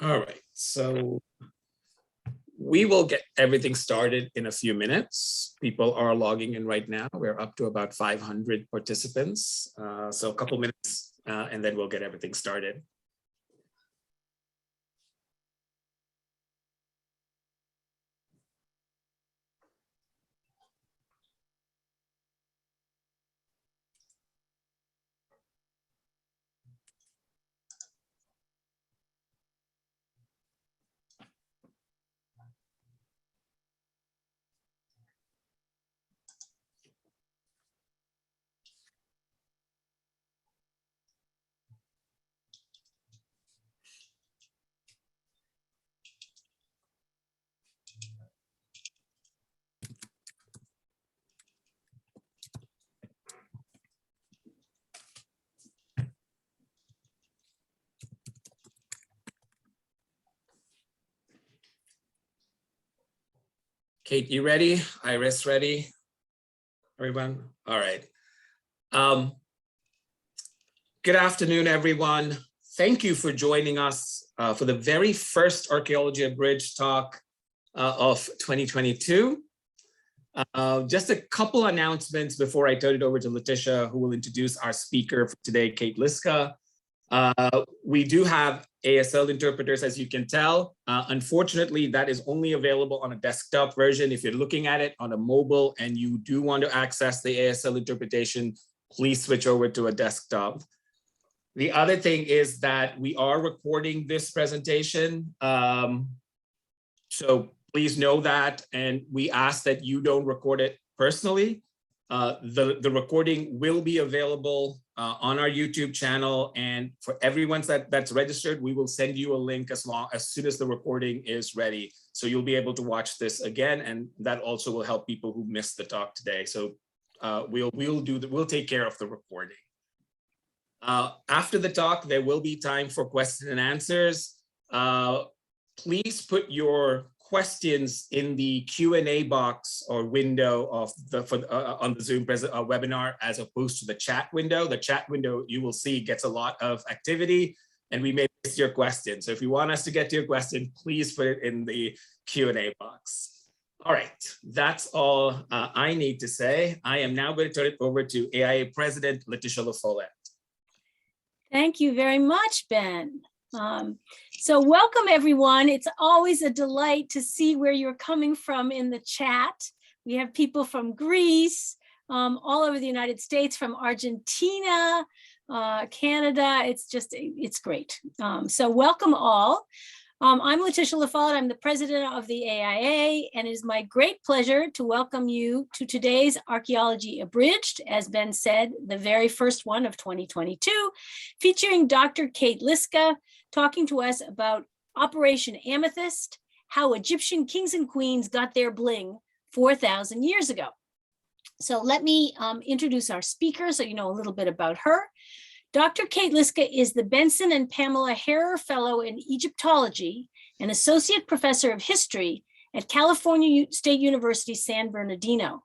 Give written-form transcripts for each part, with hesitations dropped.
All right, so we will get everything started in a few minutes. People are logging in right now. We're up to about 500 participants. So a couple minutes and then we'll get everything started. Kate, you ready? Iris, ready? Everyone? All right. Good afternoon, everyone. Thank you for joining us for the very first Archaeology Abridged talk of 2022. Just a couple announcements before I turn it over to Letitia, who will introduce our speaker for today, Kate Liszka. We do have ASL interpreters, as you can tell. Unfortunately, that is only available on a desktop version. If you're looking at it on a mobile and you do want to access the ASL interpretation, please switch over to a desktop. The other thing is that we are recording this presentation. So please know that, and we ask that you don't record it personally. The recording will be available on our YouTube channel, and for everyone that's registered, we will send you a link as soon as the recording is ready. So you'll be able to watch this again, and that also will help people who missed the talk today. So we'll take care of the recording. After the talk, there will be time for questions and answers. Please put your questions in the Q&A box or window of on the Zoom webinar, as opposed to the chat window. The chat window, you will see, gets a lot of activity, and we may miss your question. So if you want us to get to your question, please put it in the Q&A box. All right, that's all I need to say. I am now going to turn it over to AIA President Letitia LaFollette. Thank you very much, Ben. So welcome, everyone. It's always a delight to see where you're coming from in the chat. We have people from Greece, all over the United States, from Argentina, Canada. It's great. So welcome all. I'm Letitia LaFollette. I'm the president of the AIA, and it is my great pleasure to welcome you to today's Archaeology Abridged, as Ben said, the very first one of 2022, featuring Dr. Kate Liszka, talking to us about Operation Amethyst, how Egyptian kings and queens got their bling 4,000 years ago. So let me introduce our speaker so you know a little bit about her. Dr. Kate Liszka is the Benson and Pamela Harrer Fellow in Egyptology and Associate Professor of History at California State University, San Bernardino.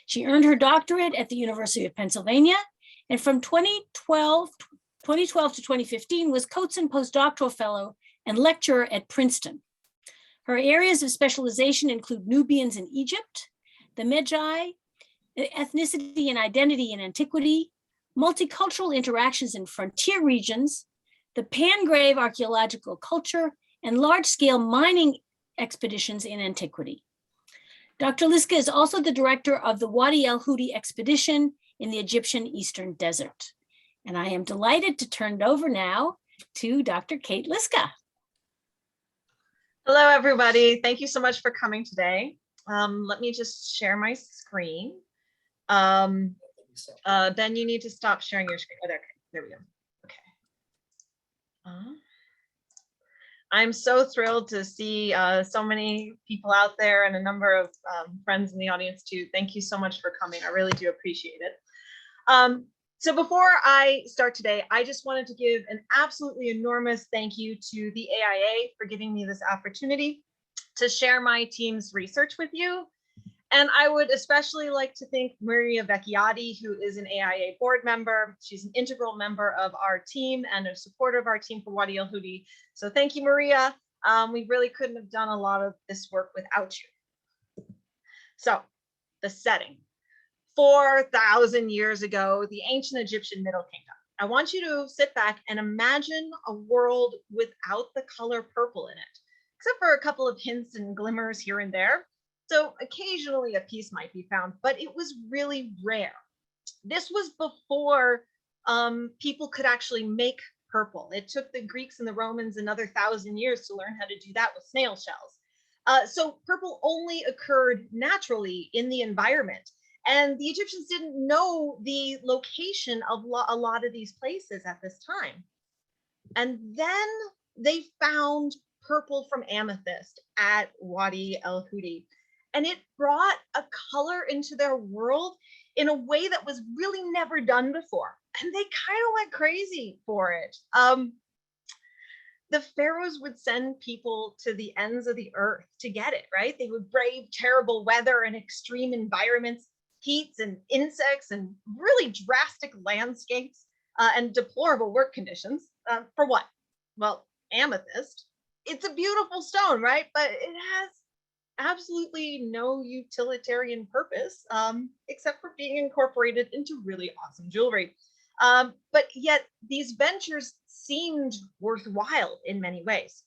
She earned her doctorate at the University of Pennsylvania, and from 2012 to 2015 was Coates and Postdoctoral Fellow and lecturer at Princeton. Her areas of specialization include Nubians in Egypt, the Magi, ethnicity and identity in antiquity, multicultural interactions in frontier regions, the Pangrave archaeological culture, and large-scale mining expeditions in antiquity. Dr. Liszka is also the director of the Wadi el-Hudi expedition in the Egyptian Eastern Desert. And I am delighted to turn it over now to Dr. Kate Liszka. Hello, everybody. Thank you so much for coming today. Let me just share my screen. Ben, you need to stop sharing your screen. Oh, there we go. Okay. I'm so thrilled to see so many people out there and a number of friends in the audience too. Thank you so much for coming. I really do appreciate it. So before I start today, I just wanted to give an absolutely enormous thank you to the AIA for giving me this opportunity to share my team's research with you. And I would especially like to thank Maria Vecchiotti, who is an AIA board member. She's an integral member of our team and a supporter of our team for Wadi el-Hudi. So thank you, Maria. We really couldn't have done a lot of this work without you. So the setting. 4,000 years ago, the ancient Egyptian Middle Kingdom. I want you to sit back and imagine a world without the color purple in it, except for a couple of hints and glimmers here and there. So occasionally a piece might be found, but it was really rare. This was before people could actually make purple. It took the Greeks and the Romans another 1,000 years to learn how to do that with snail shells. So purple only occurred naturally in the environment. And the Egyptians didn't know the location of a lot of these places at this time. And then they found purple from amethyst at Wadi el-Hudi. And it brought a color into their world in a way that was really never done before. And they kind of went crazy for it. The pharaohs would send people to the ends of the earth to get it, right? They would brave terrible weather and extreme environments, heats and insects and really drastic landscapes and deplorable work conditions. For what? Well, amethyst. It's a beautiful stone, right? But it has absolutely no utilitarian purpose except for being incorporated into really awesome jewelry. But yet these ventures seemed worthwhile in many ways.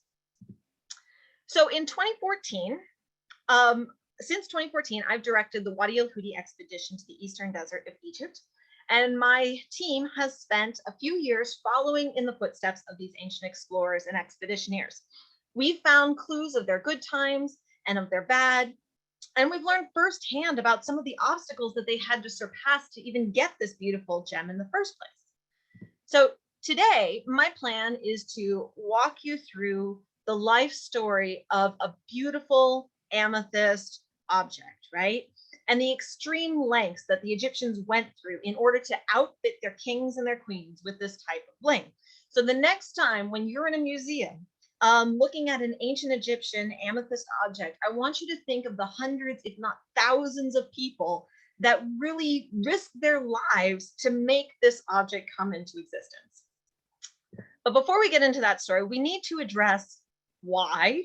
So in 2014, since 2014, I've directed the Wadi el-Hudi expedition to the Eastern Desert of Egypt. And my team has spent a few years following in the footsteps of these ancient explorers and expeditioneers. We've found clues of their good times and of their bad. And we've learned firsthand about some of the obstacles that they had to surpass to even get this beautiful gem in the first place. So today, my plan is to walk you through the life story of a beautiful amethyst object, right? And the extreme lengths that the Egyptians went through in order to outfit their kings and their queens with this type of bling. So the next time when you're in a museum, looking at an ancient Egyptian amethyst object, I want you to think of the hundreds, if not thousands of people that really risked their lives to make this object come into existence. But before we get into that story, we need to address why.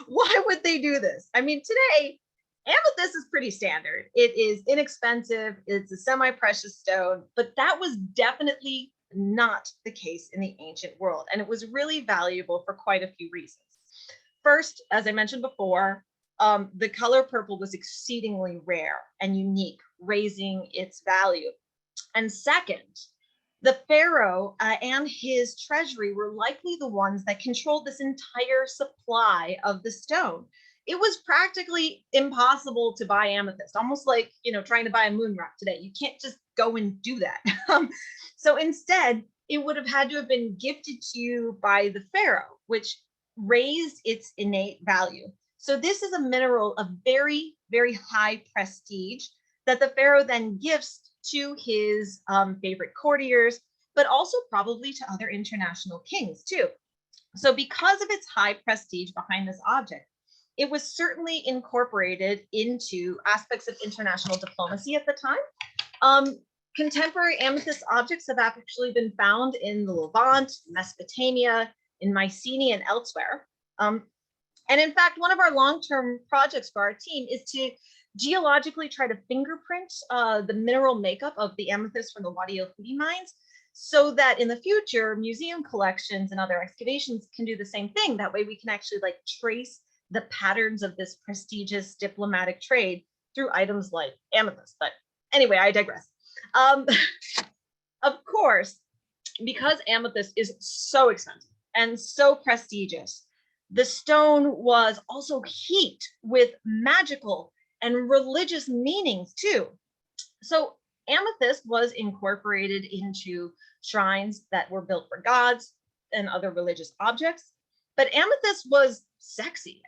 Why would they do this? I mean, today, amethyst is pretty standard. It is inexpensive. It's a semi-precious stone, but that was definitely not the case in the ancient world. And it was really valuable for quite a few reasons. First, as I mentioned before, the color purple was exceedingly rare and unique, raising its value. And second, the pharaoh and his treasury were likely the ones that controlled this entire supply of the stone. It was practically impossible to buy amethyst, almost like, trying to buy a moon rock today. You can't just go and do that. So instead, it would have had to have been gifted to you by the pharaoh, which raised its innate value. So this is a mineral of very, very high prestige that the pharaoh then gifts to his favorite courtiers, but also probably to other international kings too. So because of its high prestige behind this object, it was certainly incorporated into aspects of international diplomacy at the time. Contemporary amethyst objects have actually been found in the Levant, Mesopotamia, in Mycenae and elsewhere. And in fact, one of our long-term projects for our team is to geologically try to fingerprint the mineral makeup of the amethyst from the Wadi el-Hudi mines, so that in the future, museum collections and other excavations can do the same thing. That way we can actually trace the patterns of this prestigious diplomatic trade through items like amethyst. But anyway, I digress. Of course, because amethyst is so expensive and so prestigious, the stone was also heaped with magical and religious meanings too. So amethyst was incorporated into shrines that were built for gods and other religious objects. But amethyst was sexy.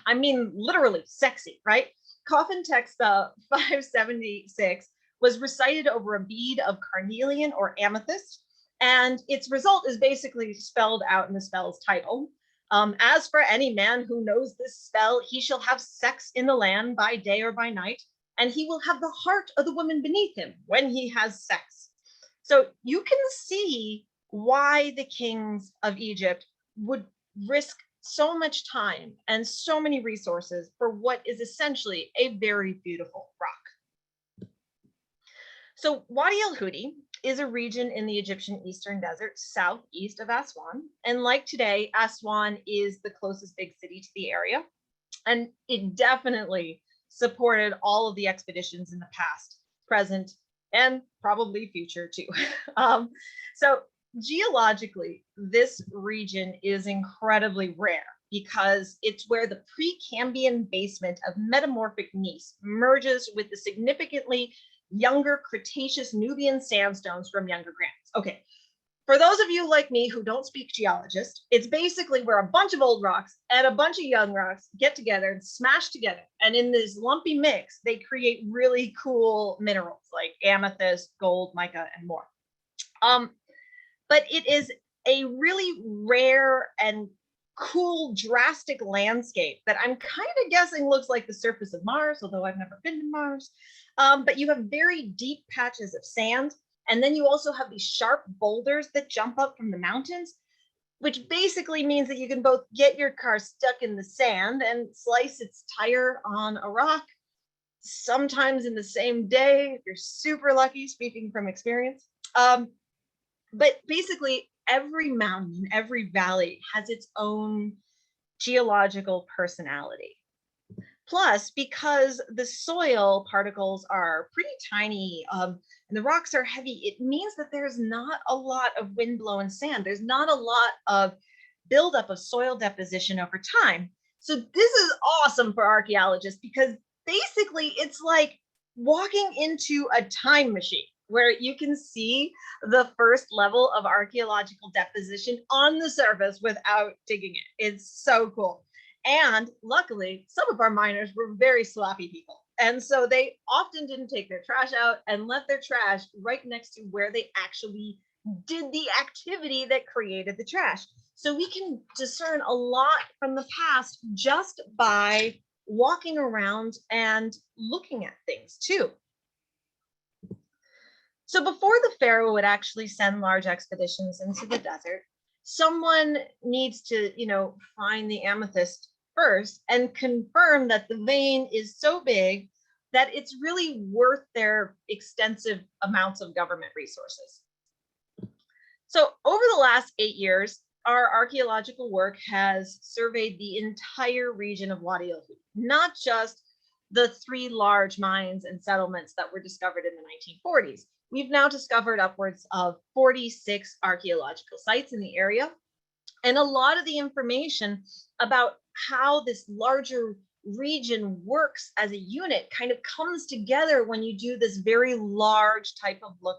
I mean, literally sexy, right? Coffin text 576 was recited over a bead of carnelian or amethyst, and its result is basically spelled out in the spell's title. As for any man who knows this spell, he shall have sex in the land by day or by night, and he will have the heart of the woman beneath him when he has sex. So you can see why the kings of Egypt would risk so much time and so many resources for what is essentially a very beautiful rock. So Wadi el-Hudi is a region in the Egyptian Eastern Desert, southeast of Aswan. And like today, Aswan is the closest big city to the area. And it definitely supported all of the expeditions in the past, present, and probably future too. So geologically, this region is incredibly rare because it's where the Precambrian basement of metamorphic gneiss merges with the significantly younger Cretaceous Nubian sandstones from younger granites. Okay, for those of you like me who don't speak geologist, it's basically where a bunch of old rocks and a bunch of young rocks get together and smash together. And in this lumpy mix, they create really cool minerals like amethyst, gold, mica, and more. But it is a really rare and cool, drastic landscape that I'm kind of guessing looks like the surface of Mars, although I've never been to Mars. But you have very deep patches of sand. And then you also have these sharp boulders that jump up from the mountains, which basically means that you can both get your car stuck in the sand and slice its tire on a rock, sometimes in the same day, if you're super lucky, speaking from experience. But basically, every mountain, every valley has its own geological personality. Plus, because the soil particles are pretty tiny and the rocks are heavy, it means that there's not a lot of wind-blown sand. There's not a lot of buildup of soil deposition over time. So this is awesome for archaeologists because basically it's like walking into a time machine where you can see the first level of archaeological deposition on the surface without digging it. It's so cool. And luckily, some of our miners were very sloppy people. And so they often didn't take their trash out and left their trash right next to where they actually did the activity that created the trash. So we can discern a lot from the past just by walking around and looking at things too. So before the pharaoh would actually send large expeditions into the desert, someone needs to, find the amethyst first and confirm that the vein is so big that it's really worth their extensive amounts of government resources. So over the last 8 years, our archaeological work has surveyed the entire region of Wadi el-Hudi, not just the 3 large mines and settlements that were discovered in the 1940s. We've now discovered upwards of 46 archaeological sites in the area. And a lot of the information about how this larger region works as a unit kind of comes together when you do this very large type of look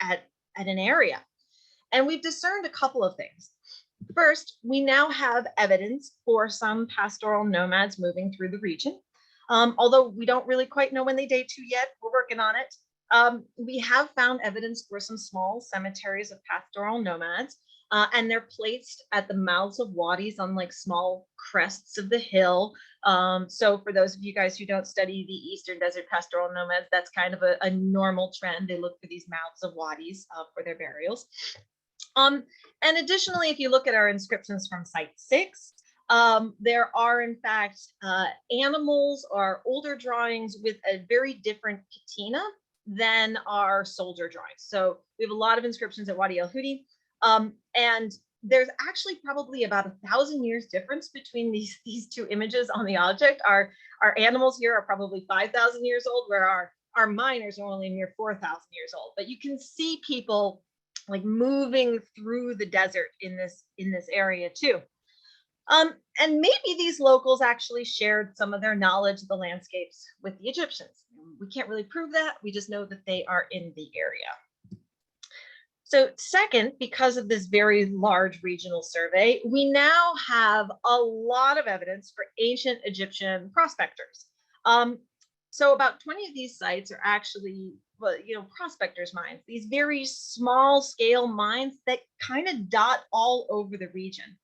at an area. And we've discerned a couple of things. First, we now have evidence for some pastoral nomads moving through the region. Although we don't really quite know when they date to yet, we're working on it. We have found evidence for some small cemeteries of pastoral nomads, and they're placed at the mouths of wadis on like small crests of the hill. So for those of you guys who don't study the Eastern Desert pastoral nomads, that's kind of a normal trend. They look for these mouths of wadis for their burials. And additionally, if you look at our inscriptions from Site 6, there are in fact animals or older drawings with a very different patina than our soldier drawings. So we have a lot of inscriptions at Wadi el-Hudi, and there's actually probably about 1,000 years difference between these 2 images on the object. Our animals here are probably 5,000 years old, where our miners are only near 4,000 years old. But you can see people like moving through the desert in this area too. And maybe these locals actually shared some of their knowledge of the landscapes with the Egyptians. We can't really prove that. We just know that they are in the area. So second, because of this very large regional survey, we now have a lot of evidence for ancient Egyptian prospectors. So about 20 of these sites are actually, prospectors' mines, these very small scale mines that kind of dot all over the region.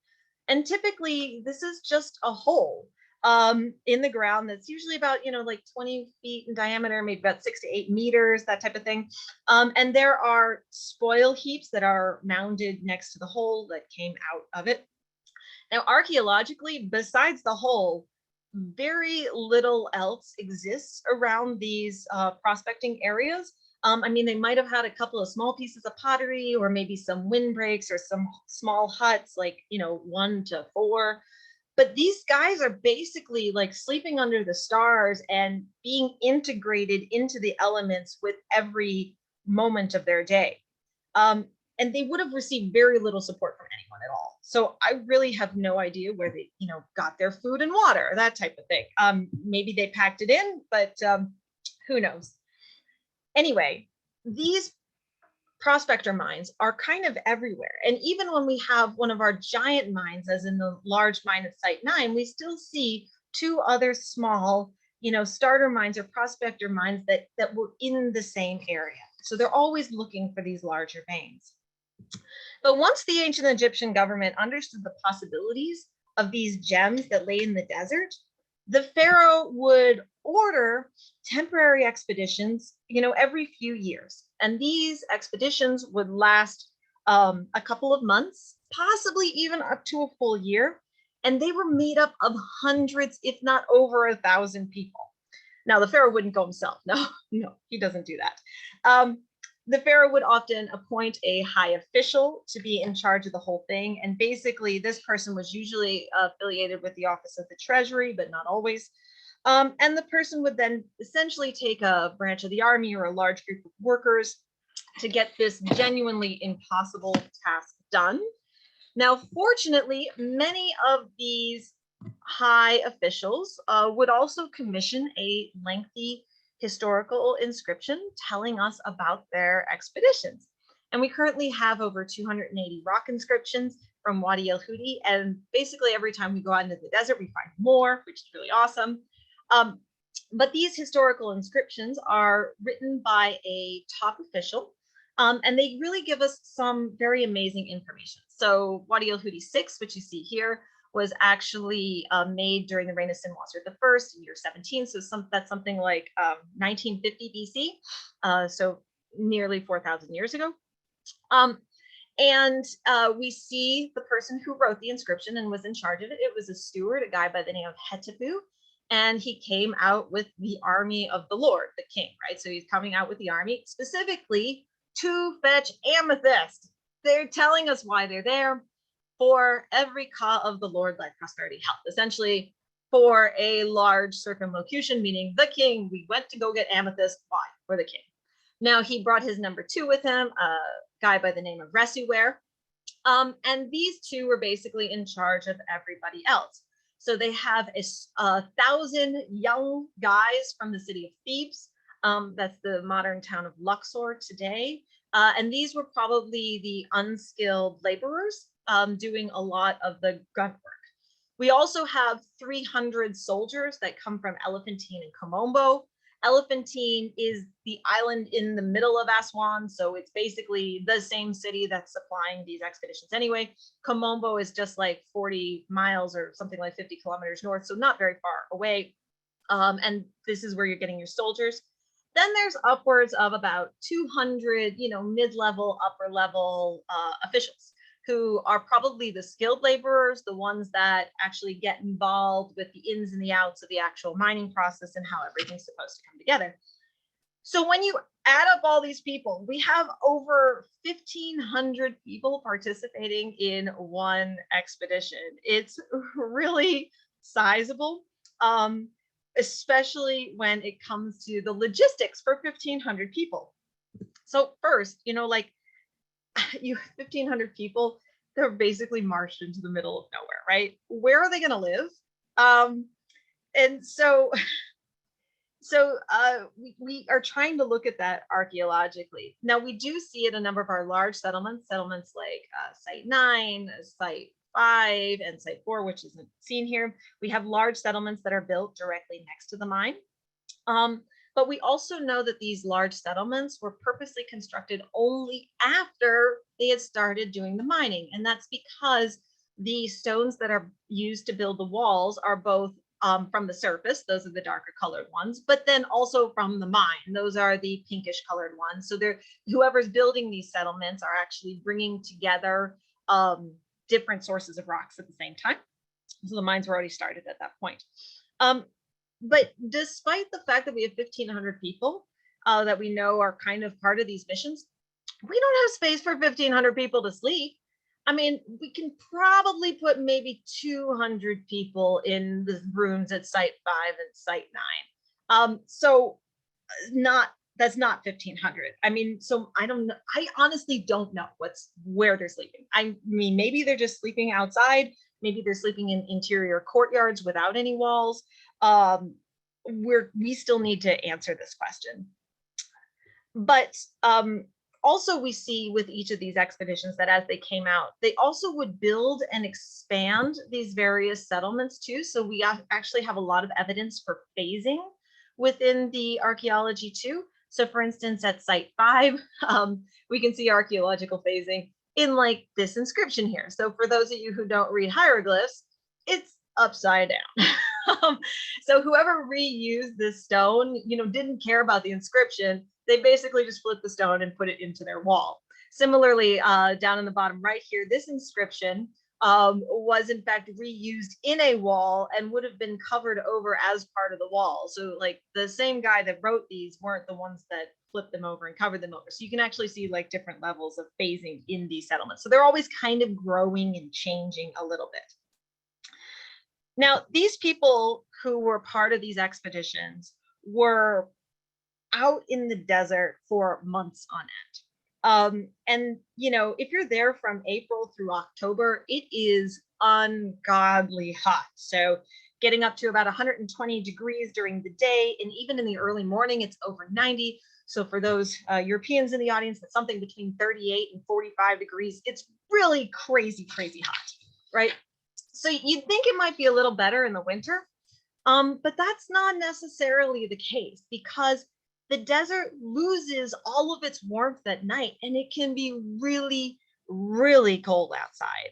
And typically this is just a hole in the ground that's usually about, like 20 feet in diameter, maybe about 6 to 8 meters, that type of thing. And there are spoil heaps that are mounded next to the hole that came out of it. Now, archaeologically, besides the hole, very little else exists around these prospecting areas. I mean, they might have had a couple of small pieces of pottery or maybe some windbreaks or some small huts, like, 1 to 4. But these guys are basically like sleeping under the stars and being integrated into the elements with every moment of their day. And they would have received very little support from anyone at all. So I really have no idea where they, got their food and water, that type of thing. Maybe they packed it in, but who knows? Anyway, these prospector mines are kind of everywhere. And even when we have one of our giant mines, as in the large mine at Site 9, we still see 2 other small, starter mines or prospector mines that were in the same area. So they're always looking for these larger veins. But once the ancient Egyptian government understood the possibilities of these gems that lay in the desert, the pharaoh would order temporary expeditions, every few years. And these expeditions would last a couple of months, possibly even up to a full year. And they were made up of hundreds, if not over 1,000 people. Now, the pharaoh wouldn't go himself. No, he doesn't do that. The pharaoh would often appoint a high official to be in charge of the whole thing. And basically, this person was usually affiliated with the office of the treasury, but not always. And the person would then essentially take a branch of the army or a large group of workers to get this genuinely impossible task done. Now, fortunately, many of these high officials would also commission a lengthy historical inscription telling us about their expeditions. And we currently have over 280 rock inscriptions from Wadi el-Hudi. And basically every time we go out into the desert, we find more, which is really awesome. But these historical inscriptions are written by a top official, and they really give us some very amazing information. So Wadi el-Hudi 6, which you see here, was actually made during the reign of Sinwasser I in year 17. So that's something like 1950 BC, so nearly 4,000 years ago. And we see the person who wrote the inscription and was in charge of it. It was a steward, a guy by the name of Hetepu. And he came out with the army of the Lord, the king, right? So he's coming out with the army specifically to fetch Amethyst. They're telling us why they're there. For every ka of the Lord, like prosperity, health, essentially for a large circumlocution, meaning the king, we went to go get Amethyst. Why? For the king. Now he brought his number 2 with him, a guy by the name of Resuware. And these 2 were basically in charge of everybody else. So they have 1,000 young guys from the city of Thebes. That's the modern town of Luxor today. And these were probably the unskilled laborers doing a lot of the grunt work. We also have 300 soldiers that come from Elephantine and Komombo. Elephantine is the island in the middle of Aswan, so it's basically the same city that's supplying these expeditions anyway. Komombo is just like 40 miles or something like 50 kilometers north, so not very far away. And this is where you're getting your soldiers. Then there's upwards of about 200, mid-level, upper-level officials who are probably the skilled laborers, the ones that actually get involved with the ins and the outs of the actual mining process and how everything's supposed to come together. So when you add up all these people, we have over 1,500 people participating in one expedition. It's really sizable, especially when it comes to the logistics for 1,500 people. So first, you 1,500 people, they're basically marched into the middle of nowhere, right? Where are they going to live? And so we are trying to look at that archaeologically. Now, we do see at a number of our large settlements like Site 9, Site 5, and Site 4, which isn't seen here. We have large settlements that are built directly next to the mine. But we also know that these large settlements were purposely constructed only after they had started doing the mining. And that's because the stones that are used to build the walls are both from the surface, those are the darker colored ones, but then also from the mine, those are the pinkish colored ones. So they're, whoever's building these settlements are actually bringing together different sources of rocks at the same time. So the mines were already started at that point. But despite the fact that we have 1,500 people that we know are kind of part of these missions, we don't have space for 1,500 people to sleep. I mean, we can probably put maybe 200 people in the rooms at Site 5 and Site 9. So that's not 1,500. I mean, so I don't know. I honestly don't know where they're sleeping. I mean, maybe they're just sleeping outside. Maybe they're sleeping in interior courtyards without any walls. We still need to answer this question. But also we see with each of these expeditions that as they came out, they also would build and expand these various settlements too. So we actually have a lot of evidence for phasing within the archaeology too. So for instance, at Site 5, we can see archaeological phasing in like this inscription here. So for those of you who don't read hieroglyphs, it's upside down. So whoever reused this stone, didn't care about the inscription. They basically just flipped the stone and put it into their wall. Similarly, down in the bottom right here, this inscription was in fact reused in a wall and would have been covered over as part of the wall. So like the same guy that wrote these weren't the ones that flipped them over and covered them over. So you can actually see like different levels of phasing in these settlements. So they're always kind of growing and changing a little bit. Now, these people who were part of these expeditions were out in the desert for months on end. And, if you're there from April through October, it is ungodly hot. So getting up to about 120 degrees during the day, and even in the early morning, it's over 90. So for those Europeans in the audience, that's something between 38 and 45 degrees. It's really crazy, crazy hot, right? So you'd think it might be a little better in the winter, but that's not necessarily the case because the desert loses all of its warmth at night and it can be really, really cold outside.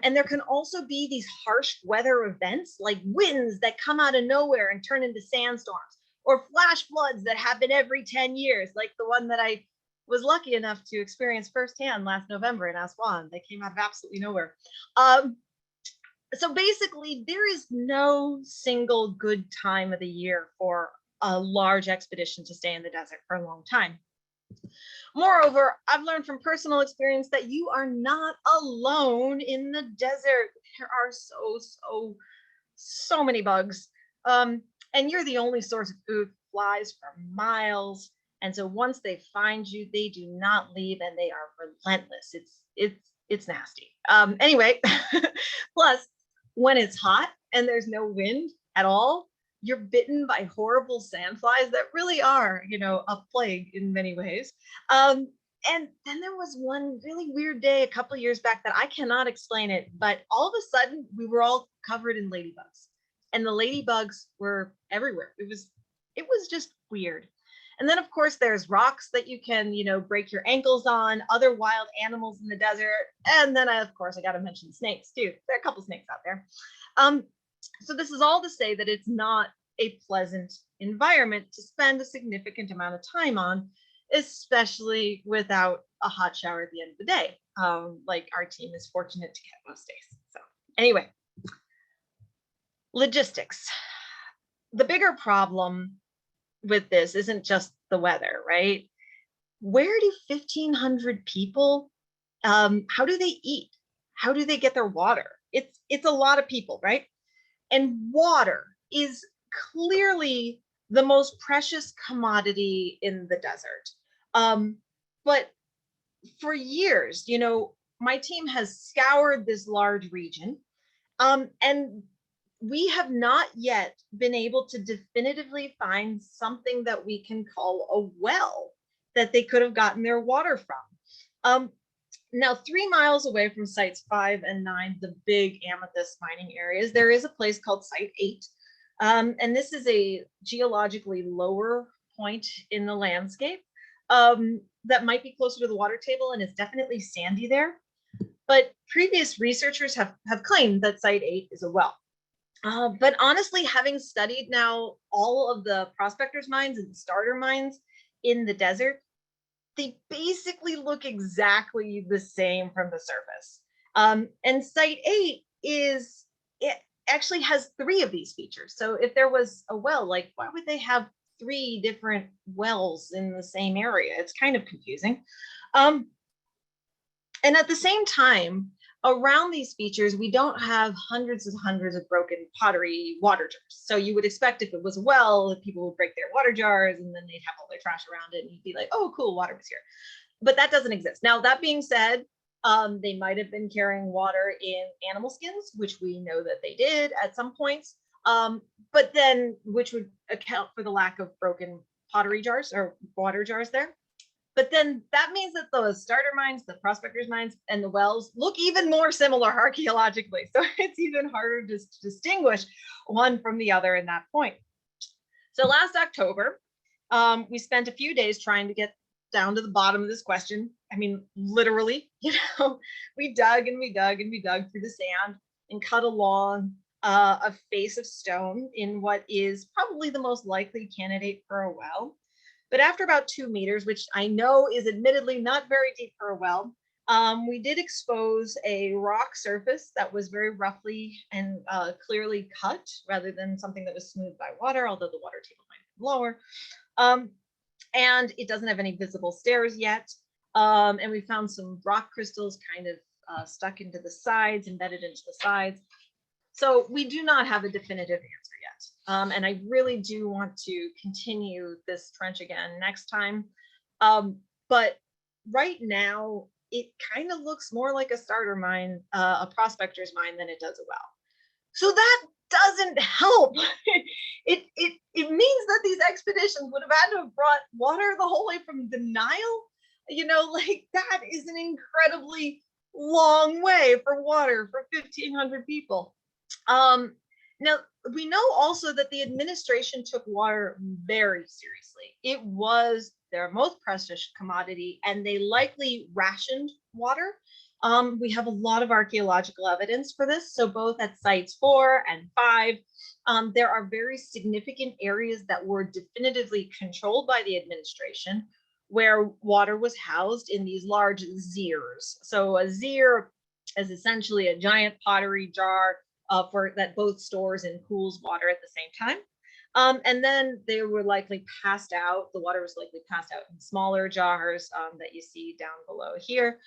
And there can also be these harsh weather events like winds that come out of nowhere and turn into sandstorms, or flash floods that happen every 10 years, like the one that I was lucky enough to experience firsthand last November in Aswan. They came out of absolutely nowhere. So basically, there is no single good time of the year for a large expedition to stay in the desert for a long time. Moreover, I've learned from personal experience that you are not alone in the desert. There are so many bugs. And you're the only source of food, flies for miles. And so once they find you, they do not leave and they are relentless. It's nasty. Anyway, plus when it's hot and there's no wind at all, you're bitten by horrible sandflies that really are, a plague in many ways. And then there was one really weird day a couple of years back that I cannot explain it, but all of a sudden we were all covered in ladybugs, and the ladybugs were everywhere. It was just weird. And then of course there's rocks that you can, break your ankles on, other wild animals in the desert. And then I got to mention snakes too. There are a couple snakes out there. So this is all to say that it's not a pleasant environment to spend a significant amount of time on, especially without a hot shower at the end of the day. Like our team is fortunate to get most days. So anyway, logistics. The bigger problem with this isn't just the weather, right? Where do 1,500 people, how do they eat? How do they get their water? It's a lot of people, right? And water is clearly the most precious commodity in the desert. But for years, my team has scoured this large region, and we have not yet been able to definitively find something that we can call a well that they could have gotten their water from. Now, 3 miles away from sites 5 and 9, the big amethyst mining areas, there is a place called Site 8. And this is a geologically lower point in the landscape that might be closer to the water table, and it's definitely sandy there. but previous researchers have claimed that Site 8 is a well. But honestly, having studied now all of the prospectors' mines and starter mines in the desert, they basically look exactly the same from the surface. And Site 8 it actually has 3 of these features. So if there was a well, like why would they have 3 different wells in the same area? It's kind of confusing. And at the same time, around these features, we don't have hundreds and hundreds of broken pottery water jars. So you would expect if it was a well, people would break their water jars and then they'd have all their trash around it and you'd be like, oh, cool, water was here. But that doesn't exist. Now, that being said, they might have been carrying water in animal skins, which we know that they did at some points, but then which would account for the lack of broken pottery jars or water jars there. But then that means that the starter mines, the prospectors' mines, and the wells look even more similar archaeologically. So it's even harder to distinguish one from the other in that point. So last October, we spent a few days trying to get down to the bottom of this question. I mean, literally, we dug and we dug and we dug through the sand and cut along a face of stone in what is probably the most likely candidate for a well. But after about 2 meters, which I know is admittedly not very deep for a well, we did expose a rock surface that was very roughly and clearly cut rather than something that was smoothed by water, although the water table might be lower. And it doesn't have any visible stairs yet. And we found some rock crystals kind of stuck into the sides, embedded into the sides. So we do not have a definitive answer yet. And I really do want to continue this trench again next time. But right now, it kind of looks more like a starter mine, a prospector's mine than it does a well. So that doesn't help. It means that these expeditions would have had to have brought water the whole way from the Nile. Like that is an incredibly long way for water for 1,500 people. Now, we know also that the administration took water very seriously. It was their most precious commodity, and they likely rationed water. We have a lot of archaeological evidence for this. So both at sites 4 and 5, there are very significant areas that were definitively controlled by the administration, where water was housed in these large zirs. So a zir is essentially a giant pottery jar for that both stores and cools water at the same time. And then they were likely passed out. The water was likely passed out in smaller jars that you see down below here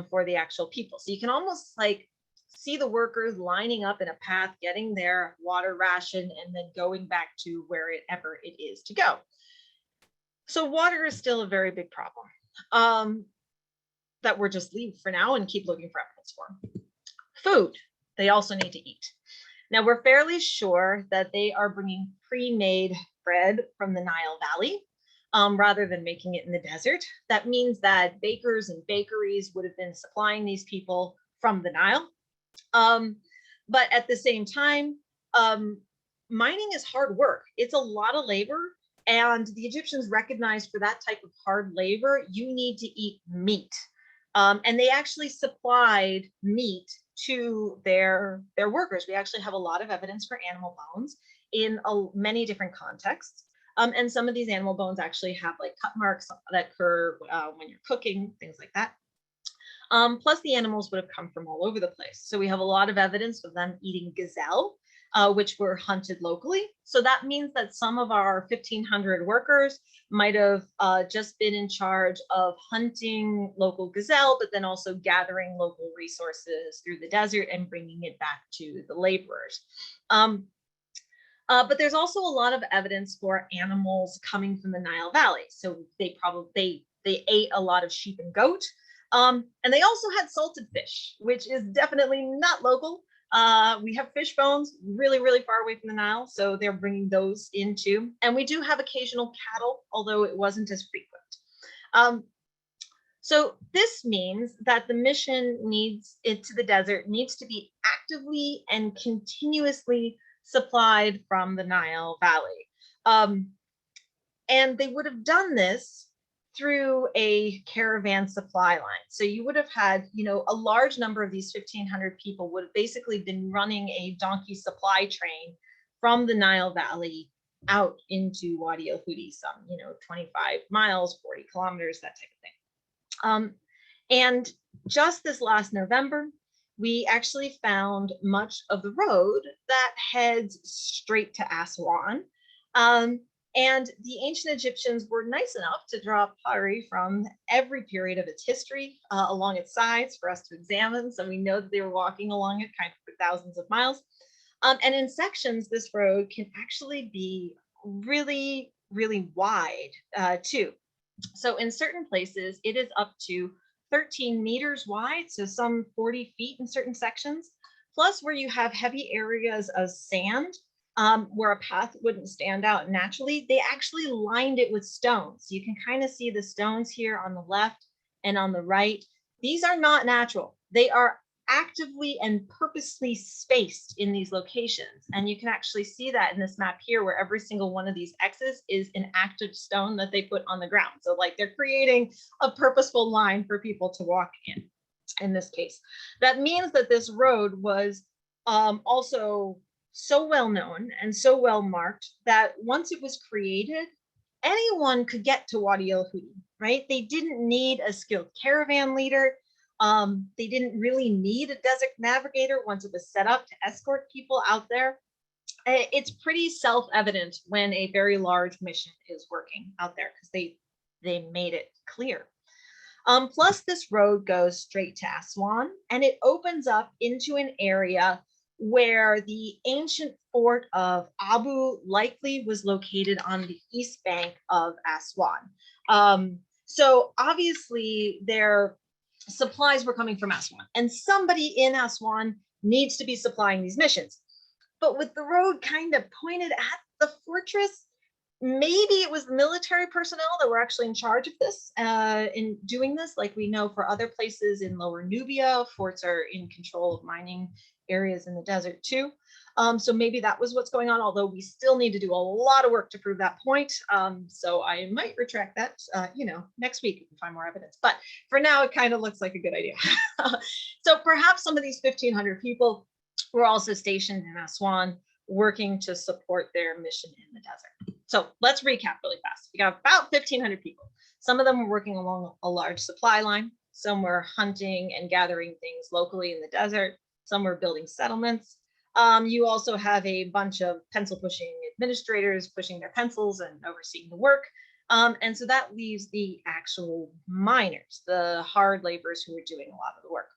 for the actual people. So you can almost like see the workers lining up in a path, getting their water ration, and then going back to wherever it is to go. So water is still a very big problem that we're just leave for now and keep looking for evidence for. Food, they also need to eat. Now we're fairly sure that they are bringing pre-made bread from the Nile Valley rather than making it in the desert. That means that bakers and bakeries would have been supplying these people from the Nile. But at the same time, mining is hard work. It's a lot of labor. And the Egyptians recognized for that type of hard labor, you need to eat meat. And they actually supplied meat to their workers. We actually have a lot of evidence for animal bones in many different contexts. And some of these animal bones actually have like cut marks that occur when you're cooking, things like that. Plus the animals would have come from all over the place. So we have a lot of evidence of them eating gazelle, which were hunted locally. So that means that some of our 1,500 workers might have just been in charge of hunting local gazelle, but then also gathering local resources through the desert and bringing it back to the laborers. But there's also a lot of evidence for animals coming from the Nile Valley. So they ate a lot of sheep and goat. And they also had salted fish, which is definitely not local. We have fish bones really, really far away from the Nile, so they're bringing those in too. And we do have occasional cattle, although it wasn't as frequent. So this means that the mission into the desert needs to be actively and continuously supplied from the Nile Valley. And they would have done this through a caravan supply line. So you would have had, a large number of these 1,500 people would have basically been running a donkey supply train from the Nile Valley out into Wadi el-Hudi, some, 25 miles, 40 kilometers, that type of thing. And just this last November, we actually found much of the road that heads straight to Aswan. And the ancient Egyptians were nice enough to draw pottery from every period of its history along its sides for us to examine. So we know that they were walking along it kind of for thousands of miles. And in sections, this road can actually be really, really wide too. So in certain places, it is up to 13 meters wide, so some 40 feet in certain sections, plus where you have heavy areas of sand, where a path wouldn't stand out naturally, they actually lined it with stones. You can kind of see the stones here on the left and on the right. These are not natural. They are actively and purposely spaced in these locations. And you can actually see that in this map here, where every single one of these X's is an active stone that they put on the ground. So like they're creating a purposeful line for people to walk in this case. That means that this road was also so well known and so well marked that once it was created, anyone could get to Wadi el-Hudi, right? They didn't need a skilled caravan leader. They didn't really need a desert navigator once it was set up to escort people out there. It's pretty self-evident when a very large mission is working out there because they made it clear. Plus, this road goes straight to Aswan, and it opens up into an area where the ancient fort of Abu likely was located on the east bank of Aswan. So obviously their supplies were coming from Aswan, and somebody in Aswan needs to be supplying these missions. But with the road kind of pointed at the fortress, maybe it was military personnel that were actually in charge of this, in doing this. Like we know for other places in Lower Nubia, forts are in control of mining areas in the desert too. So maybe that was what's going on, although we still need to do a lot of work to prove that point. So I might retract that, next week if we find more evidence. But for now, it kind of looks like a good idea. So perhaps some of these 1,500 people were also stationed in Aswan, working to support their mission in the desert. So let's recap really fast. We got about 1,500 people. Some of them were working along a large supply line. Some were hunting and gathering things locally in the desert. Some were building settlements. You also have a bunch of pencil pushing administrators pushing their pencils and overseeing the work. And so that leaves the actual miners, the hard laborers who are doing a lot of the work.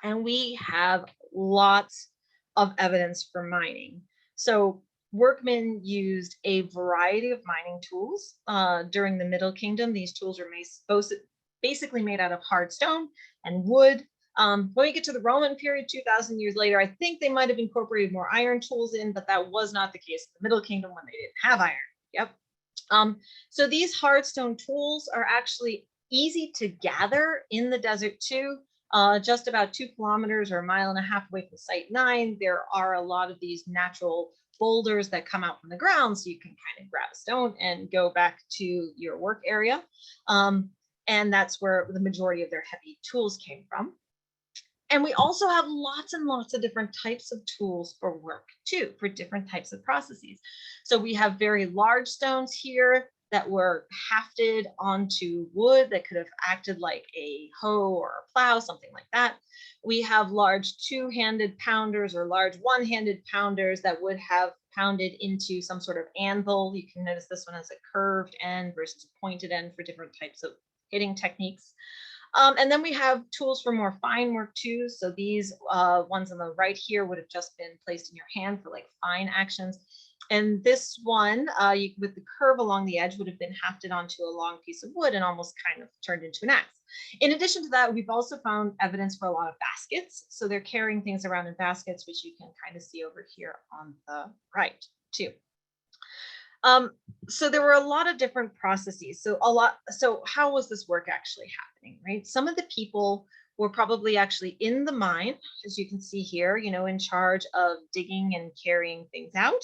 And we have lots of evidence for mining. So workmen used a variety of mining tools during the Middle Kingdom. These tools are basically made out of hard stone and wood. When we get to the Roman period, 2,000 years later, I think they might have incorporated more iron tools in, but that was not the case in the Middle Kingdom when they didn't have iron. Yep. So these hard stone tools are actually easy to gather in the desert too. Just about 2 kilometers or 1.5 miles away from Site 9, there are a lot of these natural boulders that come out from the ground, so you can kind of grab a stone and go back to your work area. And that's where the majority of their heavy tools came from. And we also have lots and lots of different types of tools for work too, for different types of processes. So we have very large stones here that were hafted onto wood that could have acted like a hoe or a plow, something like that. We have large two-handed pounders or large one-handed pounders that would have pounded into some sort of anvil. You can notice this one has a curved end versus a pointed end for different types of hitting techniques. And then we have tools for more fine work too. So these ones on the right here would have just been placed in your hand for like fine actions. And this one with the curve along the edge would have been hafted onto a long piece of wood and almost kind of turned into an axe. In addition to that, we've also found evidence for a lot of baskets. So they're carrying things around in baskets, which you can kind of see over here on the right too. So there were a lot of different processes. So how was this work actually happening, right? Some of the people were probably actually in the mine, as you can see here, in charge of digging and carrying things out.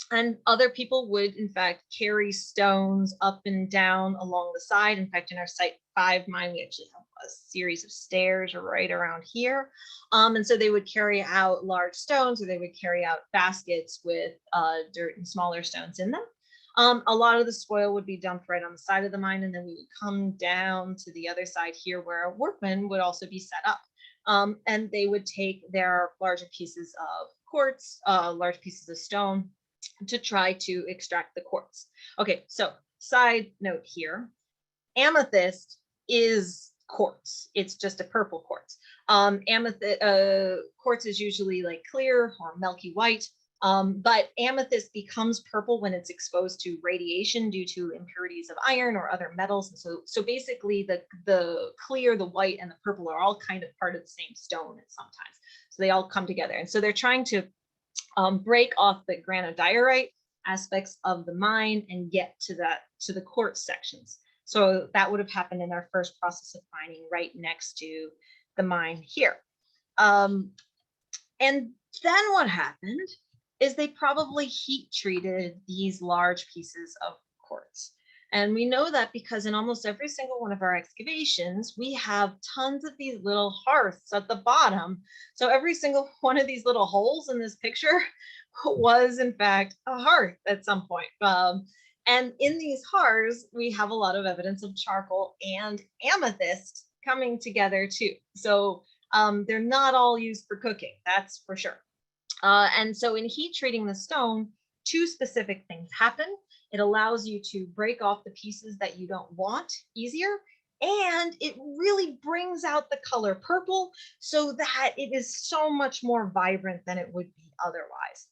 And other people would, in fact, carry stones up and down along the side. In fact, in our Site 5 mine, we actually have a series of stairs right around here. And so they would carry out large stones, or they would carry out baskets with dirt and smaller stones in them. A lot of the spoil would be dumped right on the side of the mine, and then we would come down to the other side here where a workman would also be set up. And they would take their larger pieces of quartz, large pieces of stone, to try to extract the quartz. Okay, so side note here, amethyst is quartz. It's just a purple quartz. Amethyst quartz is usually like clear or milky white, but amethyst becomes purple when it's exposed to radiation due to impurities of iron or other metals. And so basically the clear, the white, and the purple are all kind of part of the same stone sometimes. So they all come together. And so they're trying to break off the granodiorite aspects of the mine and get to the quartz sections. So that would have happened in our first process of mining right next to the mine here. And then what happened is they probably heat treated these large pieces of quartz. And we know that because in almost every single one of our excavations, we have tons of these little hearths at the bottom. So every single one of these little holes in this picture was in fact a hearth at some point. And in these hearths, we have a lot of evidence of charcoal and amethyst coming together too. So they're not all used for cooking, that's for sure. And so in heat treating the stone, two specific things happen. It allows you to break off the pieces that you don't want easier, and it really brings out the color purple so that it is so much more vibrant than it would be otherwise.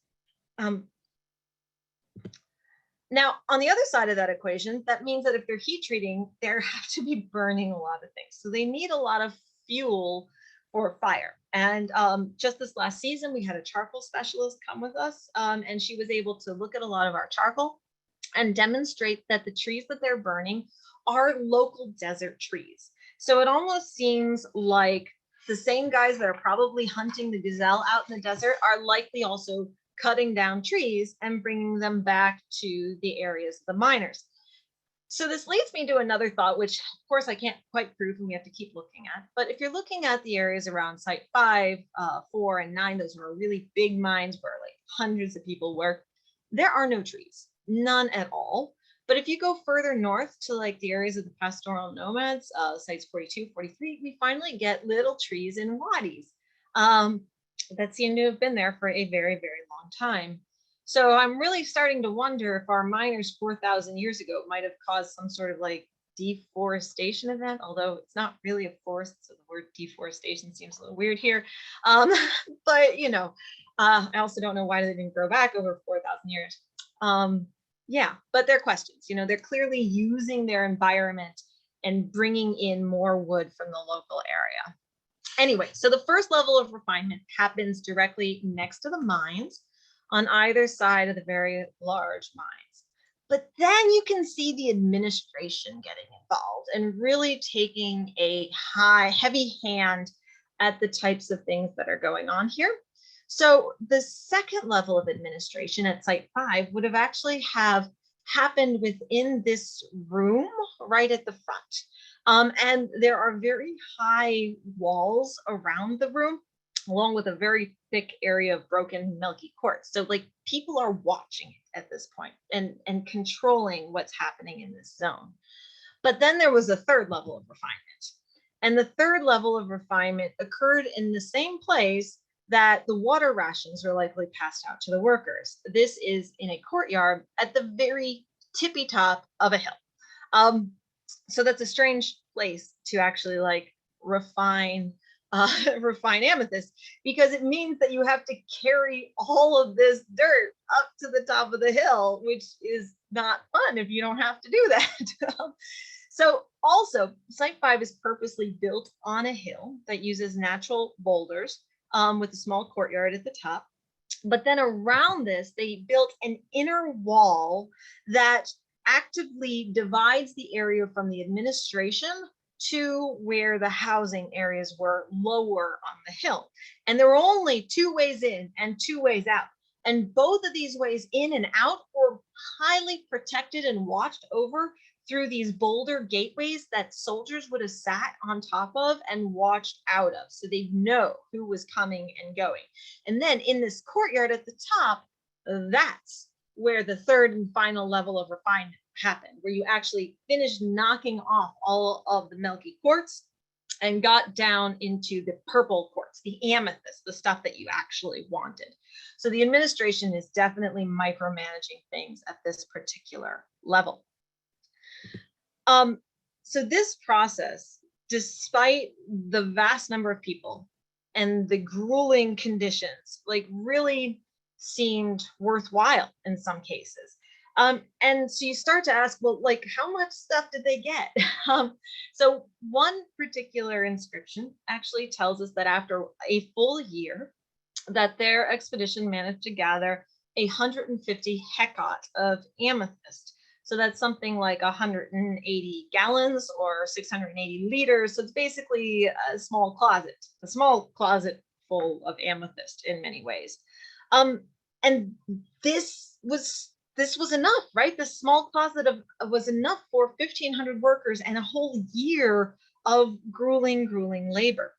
Now, on the other side of that equation, that means that if they're heat treating, they have to be burning a lot of things. So they need a lot of fuel for fire. And just this last season, we had a charcoal specialist come with us, and she was able to look at a lot of our charcoal and demonstrate that the trees that they're burning are local desert trees. So it almost seems like the same guys that are probably hunting the gazelle out in the desert are likely also cutting down trees and bringing them back to the areas of the miners. So this leads me to another thought, which of course I can't quite prove and we have to keep looking at. But if you're looking at the areas around Site 5, 4, and 9, those were really big mines where like hundreds of people work, there are no trees. None at all. But if you go further north to like the areas of the pastoral nomads, sites 42, 43, we finally get little trees in wadis that seem to have been there for a very, very long time. So I'm really starting to wonder if our miners 4,000 years ago might have caused some sort of like deforestation event, although it's not really a forest, so the word deforestation seems a little weird here. But you know, I also don't know why they didn't grow back over 4,000 years. Yeah, but they're questions. You know, they're clearly using their environment and bringing in more wood from the local area. Anyway, so the first level of refinement happens directly next to the mines on either side of the very large mines. But then you can see the administration getting involved and really taking a heavy hand at the types of things that are going on here. So the second level of administration at Site 5 would have actually have happened within this room right at the front. And there are very high walls around the room, along with a very thick area of broken milky quartz. So like people are watching it at this point and controlling what's happening in this zone. But then there was a third level of refinement. And the third level of refinement occurred in the same place that the water rations were likely passed out to the workers. This is in a courtyard at the very tippy top of a hill. So that's a strange place to actually like refine amethyst, because it means that you have to carry all of this dirt up to the top of the hill, which is not fun if you don't have to do that. So also, Site 5 is purposely built on a hill that uses natural boulders with a small courtyard at the top. But then around this, they built an inner wall that actively divides the area from the administration to where the housing areas were lower on the hill. And there were only two ways in and two ways out. And both of these ways in and out were highly protected and watched over through these boulder gateways that soldiers would have sat on top of and watched out of. So they'd know who was coming and going. And then in this courtyard at the top, that's where the third and final level of refinement happened, where you actually finished knocking off all of the milky quartz and got down into the purple quartz, the amethyst, the stuff that you actually wanted. So the administration is definitely micromanaging things at this particular level. So this process, despite the vast number of people and the grueling conditions, like really seemed worthwhile in some cases. And so you start to ask, well, like, how much stuff did they get? So one particular inscription actually tells us that after a full year, that their expedition managed to gather 150 hecot of amethyst. So that's something like 180 gallons or 680 liters. So it's basically a small closet full of amethyst in many ways. And this was enough, right? The small closet was enough for 1,500 workers and a whole year of grueling labor.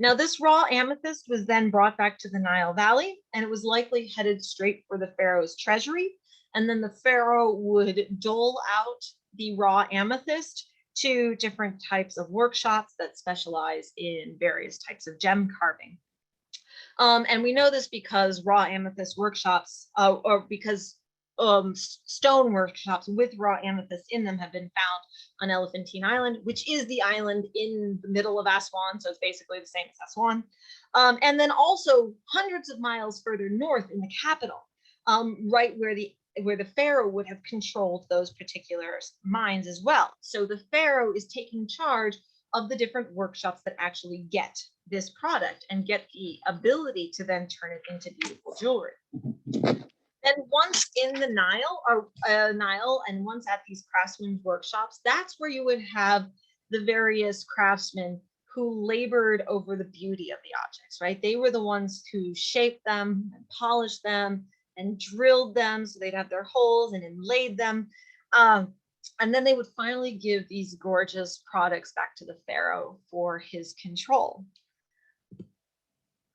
Now, this raw amethyst was then brought back to the Nile Valley, and it was likely headed straight for the Pharaoh's treasury. And then the Pharaoh would dole out the raw amethyst to different types of workshops that specialize in various types of gem carving. And we know this because raw amethyst workshops, or because stone workshops with raw amethyst in them have been found on Elephantine Island, which is the island in the middle of Aswan. So it's basically the same as Aswan. And then also hundreds of miles further north in the capital, right where the Pharaoh would have controlled those particular mines as well. So the Pharaoh is taking charge of the different workshops that actually get this product and get the ability to then turn it into beautiful jewelry. Then once in the Nile and once at these craftsmen's workshops, that's where you would have the various craftsmen who labored over the beauty of the objects, right? They were the ones who shaped them and polished them and drilled them so they'd have their holes and inlaid them. And then they would finally give these gorgeous products back to the Pharaoh for his control.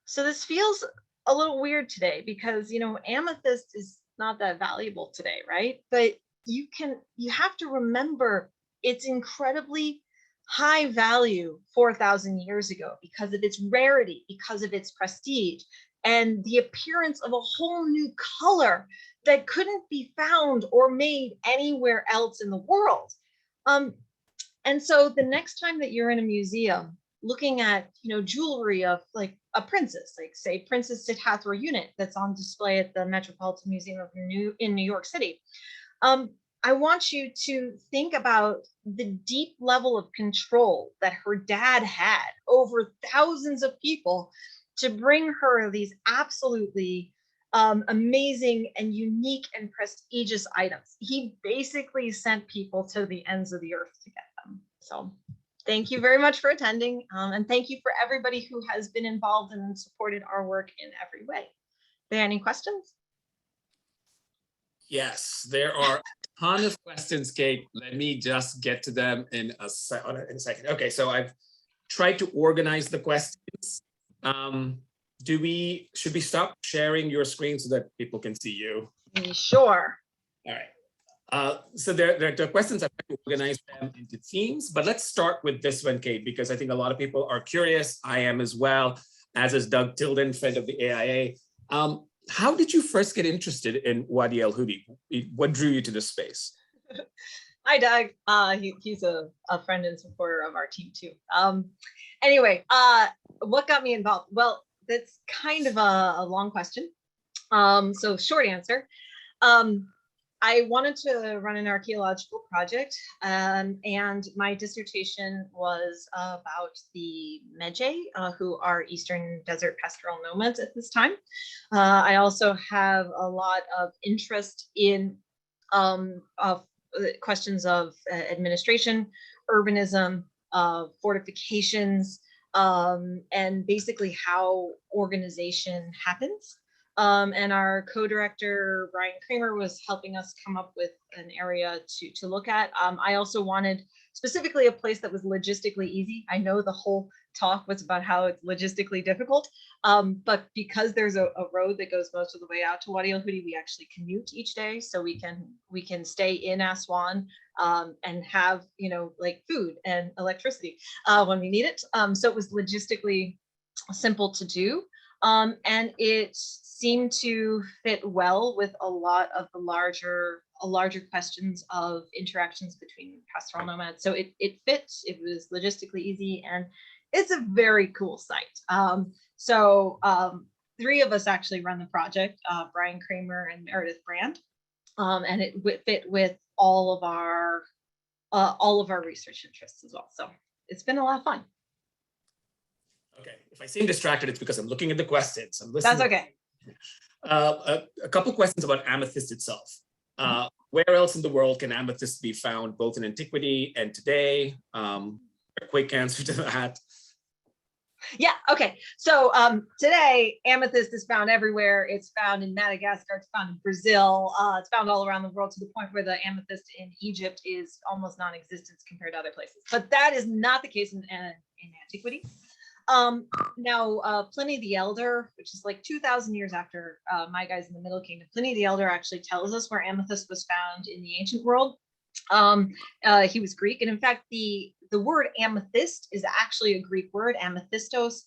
So this feels a little weird today because, you know, amethyst is not that valuable today, right? But you have to remember it's incredibly high value 4,000 years ago because of its rarity, because of its prestige, and the appearance of a whole new color that couldn't be found or made anywhere else in the world. And so the next time that you're in a museum looking at, you know, jewelry of like a princess, like say Princess Siddhartha unit that's on display at the Metropolitan Museum of in New York City, I want you to think about the deep level of control that her dad had over thousands of people to bring her these absolutely amazing and unique and prestigious items. He basically sent people to the ends of the earth to get them. So thank you very much for attending. And thank you for everybody who has been involved and supported our work in every way. Are there any questions? Yes, there are a ton of questions, Kate. Let me just get to them in a second. Okay, so I've tried to organize the questions. Should we stop sharing your screen so that people can see you? Sure. All right. So there are questions. I've tried to organize them into themes, but let's start with this one, Kate, because I think a lot of people are curious. I am as well, as is Doug Tilden, friend of the AIA. How did you first get interested in Wadi el-Hudi? What drew you to this space? Hi, Doug. He's a friend and supporter of our team too. Anyway, what got me involved? Well, that's kind of a long question. So short answer. I wanted to run an archaeological project, and my dissertation was about the Medjay, who are Eastern Desert pastoral nomads at this time. I also have a lot of interest in questions of administration, urbanism, fortifications, and basically how organization happens. And our co-director, Brian Kramer, was helping us come up with an area to look at. I also wanted specifically a place that was logistically easy. I know the whole talk was about how it's logistically difficult, but because there's a road that goes most of the way out to Wadi el-Hudi, we actually commute each day, so we can stay in Aswan and have, you know, like food and electricity when we need it. So it was logistically simple to do, and it seemed to fit well with a lot of the larger questions of interactions between pastoral nomads. So it fits. It was logistically easy, and it's a very cool site. Three of us actually run the project, Brian Kramer and Meredith Brand, and it fit with all of our research interests as well. So it's been a lot of fun. Okay, if I seem distracted, it's because I'm looking at the questions. I'm listening. That's okay. A couple questions about amethyst itself. Where else in the world can amethyst be found, both in antiquity and today? A quick answer to that. Yeah, okay. So today, amethyst is found everywhere. It's found in Madagascar, it's found in Brazil, it's found all around the world, to the point where the amethyst in Egypt is almost non-existent compared to other places. But that is not the case in antiquity. Now, Pliny the Elder, which is like 2,000 years after my guys in the Middle Kingdom, Pliny the Elder actually tells us where amethyst was found in the ancient world. He was Greek, and in fact, the word amethyst is actually a Greek word, amethystos,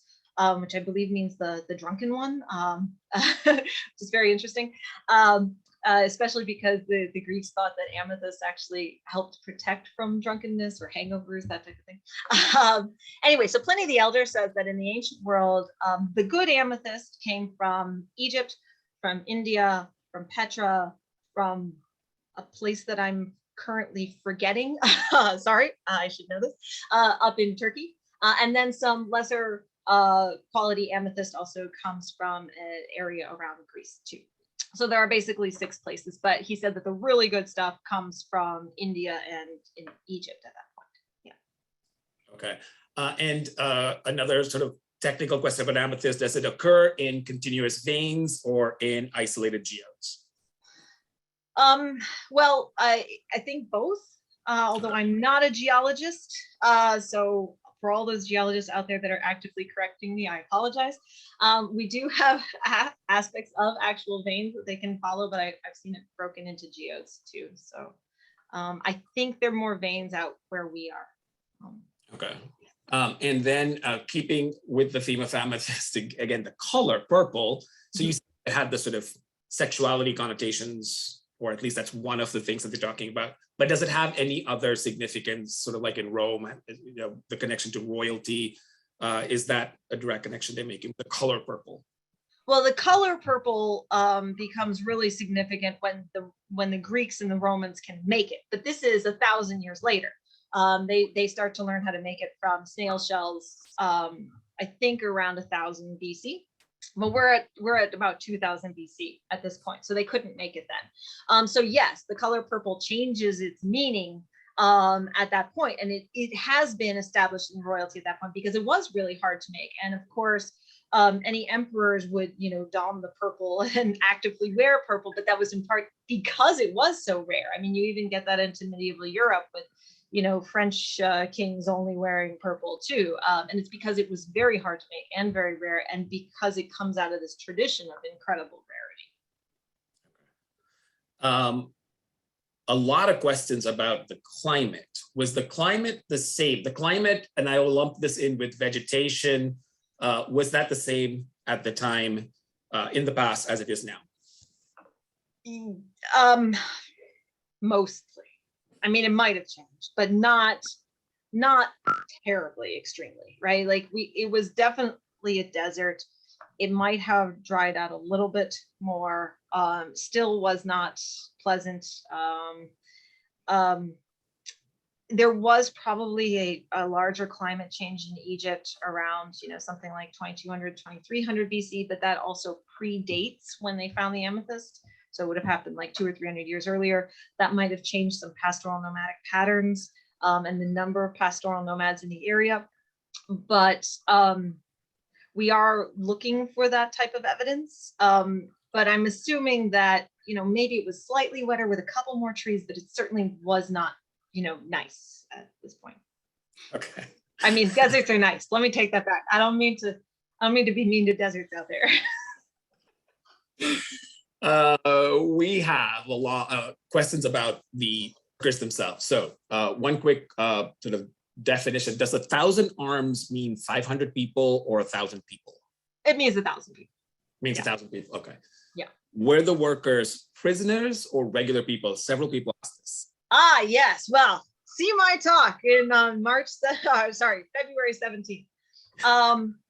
which I believe means the drunken one, which is very interesting. Especially because the Greeks thought that amethyst actually helped protect from drunkenness or hangovers, that type of thing. Anyway, so Pliny the Elder says that in the ancient world, the good amethyst came from Egypt, from India, from Petra, from a place that I'm currently forgetting. Sorry, I should know this, up in Turkey. And then some lesser quality amethyst also comes from an area around Greece too. So there are basically 6 places, but he said that the really good stuff comes from India and in Egypt at that point. Yeah. Okay. And another sort of technical question about amethyst: does it occur in continuous veins or in isolated geodes? Well, I think both, although I'm not a geologist. So for all those geologists out there that are actively correcting me, I apologize. We do have aspects of actual veins that they can follow, but I've seen it broken into geodes too. So I think there are more veins out where we are. Okay. And then keeping with the theme of amethyst, again, the color purple. So you had the sort of sexuality connotations, or at least that's one of the things that they're talking about. But does it have any other significance, sort of like in Rome, you know, the connection to royalty? Is that a direct connection they're making, the color purple? Well, the color purple becomes really significant when the Greeks and the Romans can make it. But this is 1,000 years later. They start to learn how to make it from snail shells, I think around 1000 BC. But we're at about 2000 BC at this point, so they couldn't make it then. So yes, the color purple changes its meaning at that point, and it has been established in royalty at that point because it was really hard to make. And of course, any emperors would, you know, don the purple and actively wear purple, but that was in part because it was so rare. I mean, you even get that into medieval Europe with, you know, French kings only wearing purple too. And it's because it was very hard to make and very rare, and because it comes out of this tradition of incredible rarity. A lot of questions about the climate. Was the climate the same? The climate, and I will lump this in with vegetation, was that the same at the time in the past as it is now? Mostly. I mean, it might have changed, but not terribly extremely, right? Like it was definitely a desert. It might have dried out a little bit more, still was not pleasant. There was probably a larger climate change in Egypt around, you know, something like 2200, 2300 BC, but that also predates when they found the amethyst. So it would have happened like 200 or 300 years earlier. That might have changed some pastoral nomadic patterns and the number of pastoral nomads in the area. But we are looking for that type of evidence. but I'm assuming that, maybe it was slightly wetter with a couple more trees, but it certainly was not, nice at this point. Okay. I mean, deserts are nice. Let me take that back. I don't mean to be mean to deserts out there. We have a lot of questions about the workers themselves. So one quick sort of definition: does 1,000 arms mean 500 people or 1,000 people? It means 1,000 people. Means 1,000 people. Okay. Yeah. Were the workers prisoners or regular people? Several people asked this. Ah, yes. Well, see my talk in February 17th.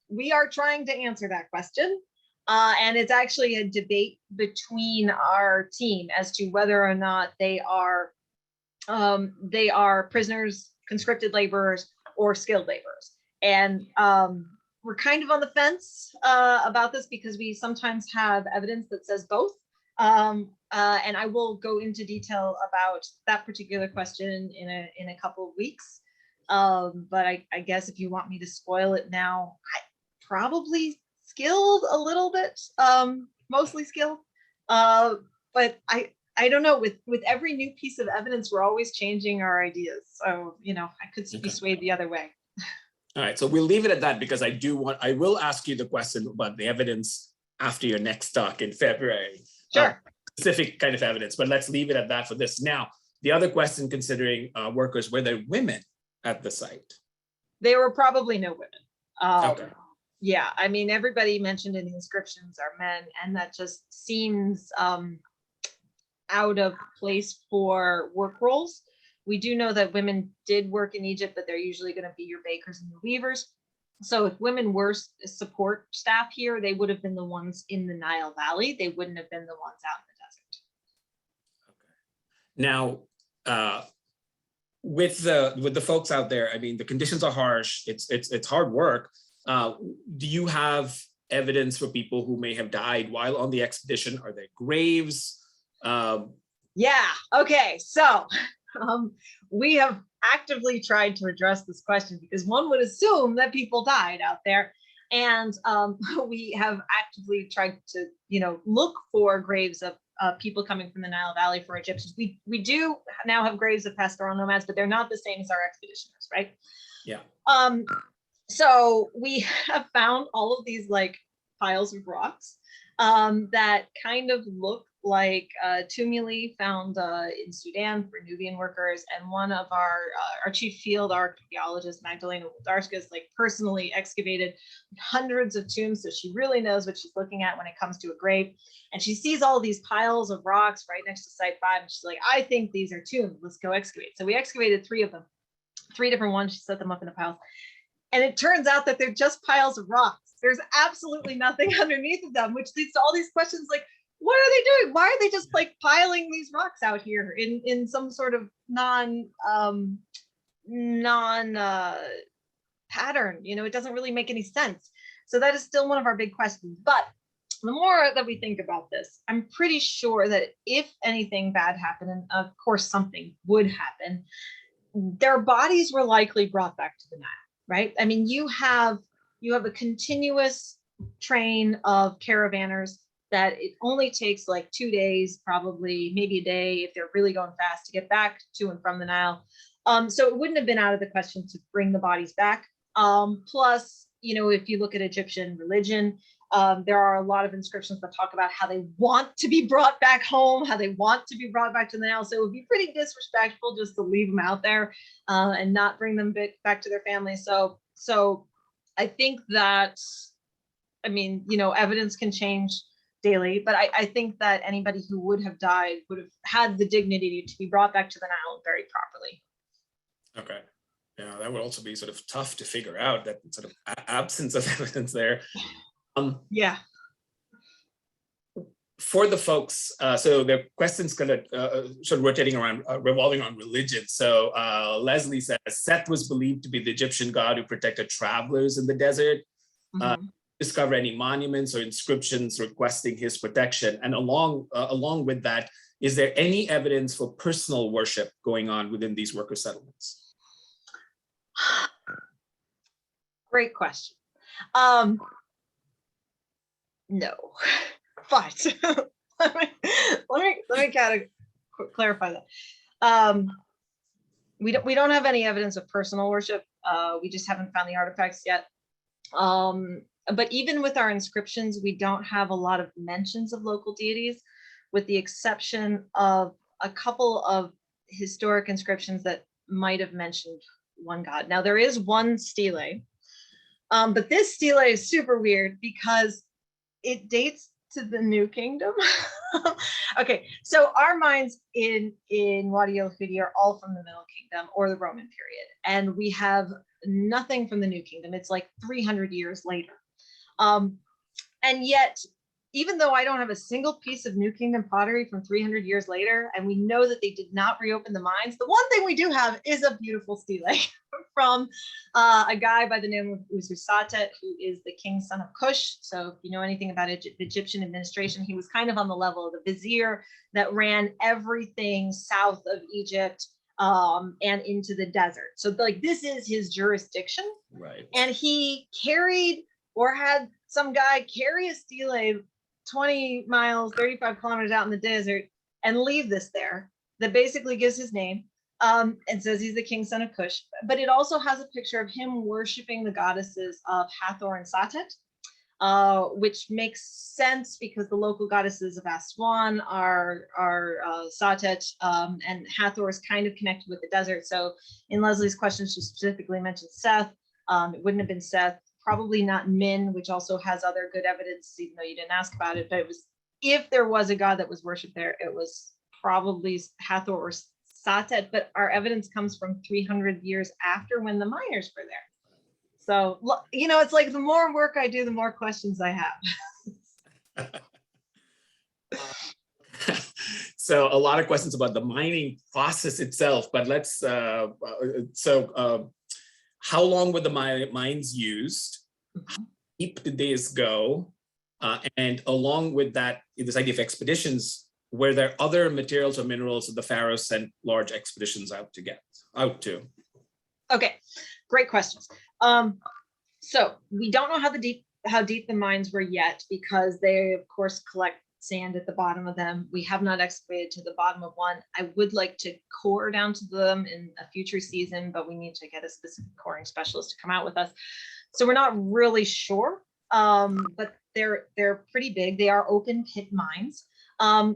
We are trying to answer that question. And it's actually a debate between our team as to whether or not they are prisoners, conscripted laborers, or skilled laborers. And we're kind of on the fence about this because we sometimes have evidence that says both. And I will go into detail about that particular question in a couple of weeks. But I guess if you want me to spoil it now, probably skilled a little bit, mostly skilled. But I don't know, with every new piece of evidence, we're always changing our ideas. So, I could be swayed the other way. All right, so we'll leave it at that because I will ask you the question about the evidence after your next talk in February. Sure. Specific kind of evidence, but let's leave it at that for this. Now, the other question considering workers, were there women at the site? There were probably no women. Okay. Yeah, I mean, everybody mentioned in the inscriptions are men, and that just seems out of place for work roles. We do know that women did work in Egypt, but they're usually going to be your bakers and your weavers. So if women were support staff here, they would have been the ones in the Nile Valley. They wouldn't have been the ones out in the desert. Okay. Now, with the folks out there, I mean, the conditions are harsh. It's hard work. Do you have evidence for people who may have died while on the expedition? Are there graves? Yeah. Okay. So we have actively tried to address this question because one would assume that people died out there, and we have actively tried to, look for graves of people coming from the Nile Valley for Egyptians. We do now have graves of pastoral nomads, but they're not the same as our expeditioners, right? Yeah. So we have found all of these piles of rocks that kind of look like tumuli found in Sudan for Nubian workers, and one of our chief field archaeologist, Magdalena Włodarska, is personally excavated hundreds of tombs, so she really knows what she's looking at when it comes to a grave. And she sees all these piles of rocks right next to Site 5, and she's like, I think these are tombs, let's go excavate. So we excavated 3 of them, 3 different ones. She set them up in a pile. And it turns out that they're just piles of rocks. There's absolutely nothing underneath of them, which leads to all these questions like, what are they doing? Why are they just piling these rocks out here in some sort of non pattern? It doesn't really make any sense. So that is still one of our big questions. But the more that we think about this, I'm pretty sure that if anything bad happened, and of course something would happen, their bodies were likely brought back to the Nile. Right? I mean, you have a continuous train of caravanners that it only takes 2 days, probably maybe a day if they're really going fast, to get back to and from the Nile. So it wouldn't have been out of the question to bring the bodies back. Plus, if you look at Egyptian religion, there are a lot of inscriptions that talk about how they want to be brought back home, how they want to be brought back to the Nile. So it would be pretty disrespectful just to leave them out there and not bring them back to their families. So I think that, evidence can change daily, but I think that anybody who would have died would have had the dignity to be brought back to the Nile very properly. Okay. Yeah, that would also be sort of tough to figure out, that sort of absence of evidence there. Yeah. For the folks, so their questions kind of sort of rotating around, revolving on religion. So Leslie says, Seth was believed to be the Egyptian god who protected travelers in the desert. Discover any monuments or inscriptions requesting his protection? And along with that, is there any evidence for personal worship going on within these worker settlements? Great question. No. But let me kind of clarify that. We don't have any evidence of personal worship. We just haven't found the artifacts yet. But even with our inscriptions, we don't have a lot of mentions of local deities, with the exception of a couple of historic inscriptions that might have mentioned one god. Now there is one stele, but this stele is super weird because it dates to the New Kingdom. Okay, so our mines in Wadi el-Hudi are all from the Middle Kingdom or the Roman period, and we have nothing from the New Kingdom. It's like 300 years later. And yet, even though I don't have a single piece of New Kingdom pottery from 300 years later, and we know that they did not reopen the mines, the one thing we do have is a beautiful stele from a guy by the name of Ususatet, who is the king's son of Kush. So if you know anything about Egyptian administration, he was kind of on the level of the vizier that ran everything south of Egypt and into the desert. So like this is his jurisdiction. Right. And he carried or had some guy carry a stele 20 miles, 35 kilometers out in the desert and leave this there that basically gives his name and says he's the king's son of Kush. But it also has a picture of him worshiping the goddesses of Hathor and Satet, which makes sense because the local goddesses of Aswan are Satet, and Hathor is kind of connected with the desert. So in Leslie's question, she specifically mentioned Seth. It wouldn't have been Seth. Probably not Min, which also has other good evidence, even though you didn't ask about it. But it was, if there was a god that was worshipped there, it was probably Hathor or Satet. But our evidence comes from 300 years after, when the miners were there. So, you know, it's like the more work I do, the more questions I have. So a lot of questions about the mining process itself, but let's, how long were the mines used? How deep did they go? And along with that, this idea of expeditions, were there other materials or minerals that the pharaohs sent large expeditions out to? Okay, great questions. So we don't know how deep the mines were yet, because they of course collect sand at the bottom of them. We have not excavated to the bottom of one. I would like to core down to them in a future season, but we need to get a specific coring specialist to come out with us. So we're not really sure, but they're pretty big. They are open pit mines.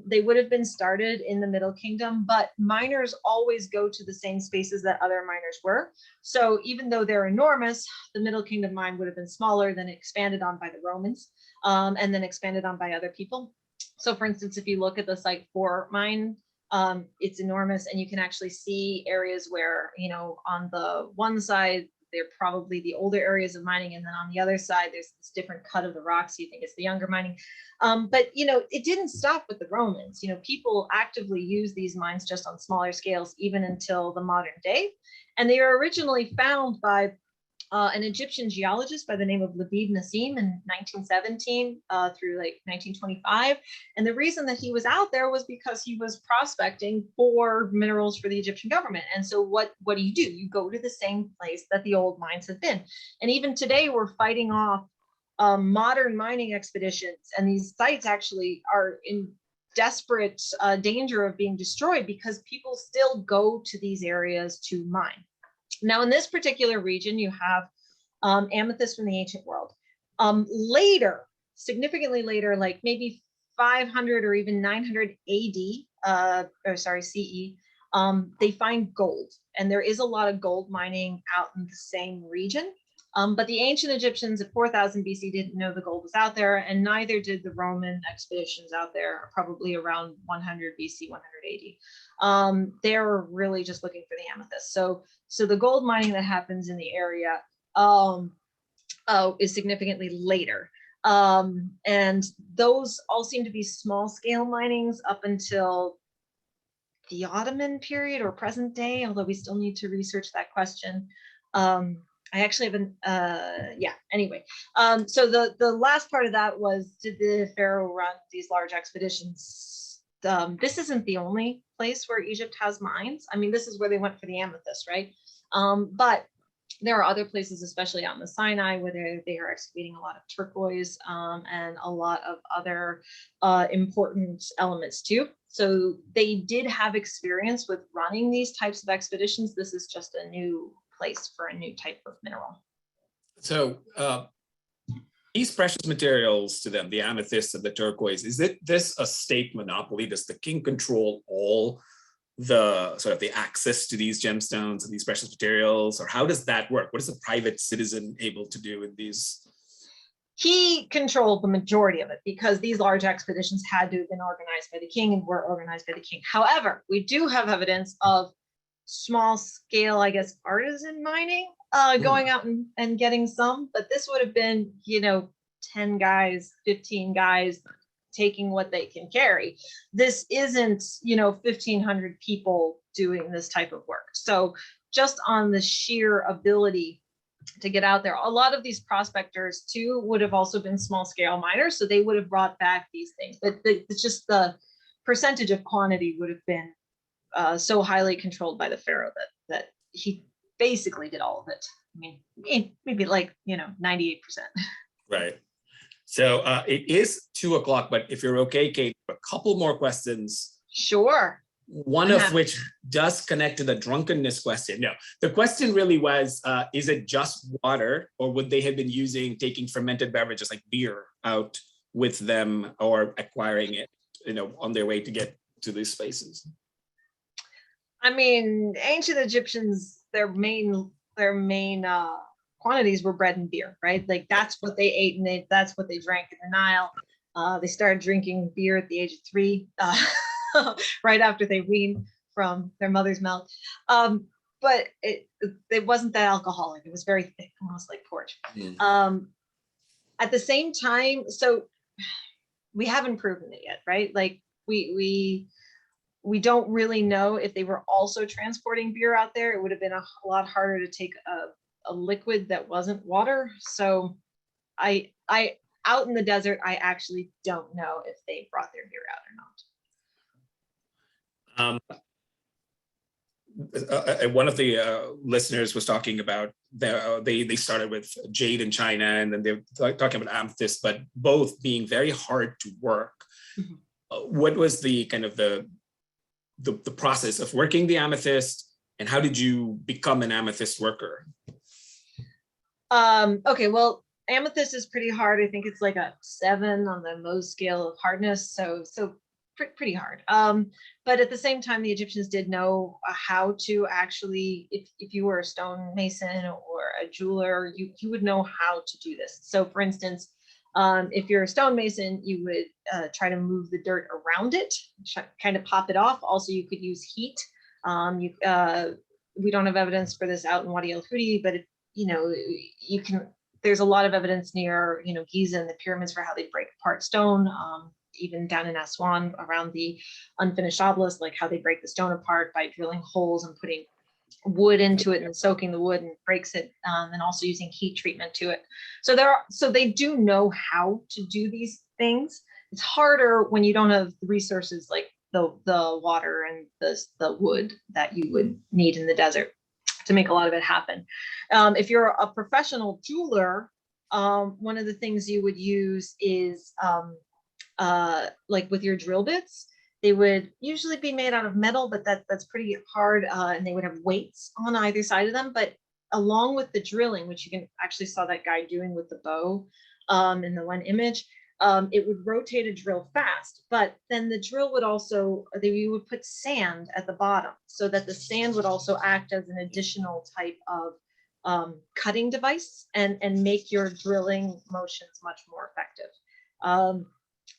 They would have been started in the Middle Kingdom, but miners always go to the same spaces that other miners were. So even though they're enormous, the Middle Kingdom mine would have been smaller, then expanded on by the Romans, and then expanded on by other people. So for instance, if you look at the Site 4 mine, it's enormous, and you can actually see areas where, you know, on the one side, they're probably the older areas of mining, and then on the other side, there's this different cut of the rocks. You think it's the younger mining. But, you know, it didn't stop with the Romans. You know, people actively use these mines just on smaller scales, even until the modern day. And they were originally found by an Egyptian geologist by the name of Labib Nassim in 1917 through like 1925. And the reason that he was out there was because he was prospecting for minerals for the Egyptian government. And so what do? You go to the same place that the old mines have been. And even today we're fighting off modern mining expeditions. And these sites actually are in desperate danger of being destroyed because people still go to these areas to mine. Now, in this particular region, you have amethyst from the ancient world. Later, significantly later, like maybe 500 or even 900 CE, they find gold. And there is a lot of gold mining out in the same region. But the ancient Egyptians at 4000 BC didn't know the gold was out there, and neither did the Roman expeditions out there, probably around 100 BC, 100 AD. They're really just looking for the amethyst. So the gold mining that happens in the area is significantly later. And those all seem to be small scale minings up until the Ottoman period or present day, although we still need to research that question. I actually haven't, anyway. So the last part of that was, did the Pharaoh run these large expeditions? This isn't the only place where Egypt has mines. I mean, this is where they went for the amethyst, right? But there are other places, especially out in the Sinai, where they are excavating a lot of turquoise and a lot of other important elements too. So they did have experience with running these types of expeditions. This is just a new place for a new type of mineral. So these precious materials to them, the amethyst and the turquoise, is this a state monopoly? Does the king control all the sort of the access to these gemstones and these precious materials, or how does that work? What is a private citizen able to do in these? He controlled the majority of it because these large expeditions had to have been organized by the king and were organized by the king. However, we do have evidence of small scale, I guess, artisan mining going out and getting some, but this would have been, 10 guys, 15 guys taking what they can carry. This isn't, 1,500 people doing this type of work. So just on the sheer ability to get out there, a lot of these prospectors too would have also been small scale miners. So they would have brought back these things, but it's just the percentage of quantity would have been so highly controlled by the pharaoh that he basically did all of it. I mean, maybe like, 98%. Right. So it is 2 o'clock, but if you're okay, Kate, a couple more questions. Sure. One of which does connect to the drunkenness question. No, the question really was, is it just water, or would they have been taking fermented beverages like beer out with them or acquiring it, on their way to get to these spaces? I mean, ancient Egyptians, their main quantities were bread and beer, right? Like that's what they ate and that's what they drank in the Nile. They started drinking beer at the age of 3, right after they weaned from their mother's milk. But it wasn't that alcoholic. It was very thick, almost like porridge. At the same time, so we haven't proven it yet, right? Like we don't really know if they were also transporting beer out there. It would have been a lot harder to take a liquid that wasn't water. So I out in the desert, I actually don't know if they brought their beer out or not. One of the listeners was talking about they started with jade in China, and then they're talking about amethyst, but both being very hard to work. What was the kind of the process of working the amethyst, and how did you become an amethyst worker? Okay, well, amethyst is pretty hard. I think it's like a 7 on the Mohs scale of hardness, so pretty hard. But at the same time, the Egyptians did know how to actually, if you were a stonemason or a jeweler, you would know how to do this. So for instance, if you're a stonemason, you would try to move the dirt around it, kind of pop it off. Also, you could use heat. We don't have evidence for this out in Wadi el-Hudi, but you can. There's a lot of evidence near Giza and the pyramids for how they break apart stone. Even down in Aswan around the unfinished obelisk, like how they break the stone apart by drilling holes and putting wood into it and soaking the wood and breaks it, and also using heat treatment to it. So they do know how to do these things. It's harder when you don't have the resources like the water and the wood that you would need in the desert to make a lot of it happen. If you're a professional jeweler, one of the things you would use is like with your drill bits, they would usually be made out of metal, but that's pretty hard, and they would have weights on either side of them. But along with the drilling, which you can actually saw that guy doing with the bow in the one image, it would rotate a drill fast, but then the drill would also, you would put sand at the bottom so that the sand would also act as an additional type of cutting device and make your drilling motions much more effective.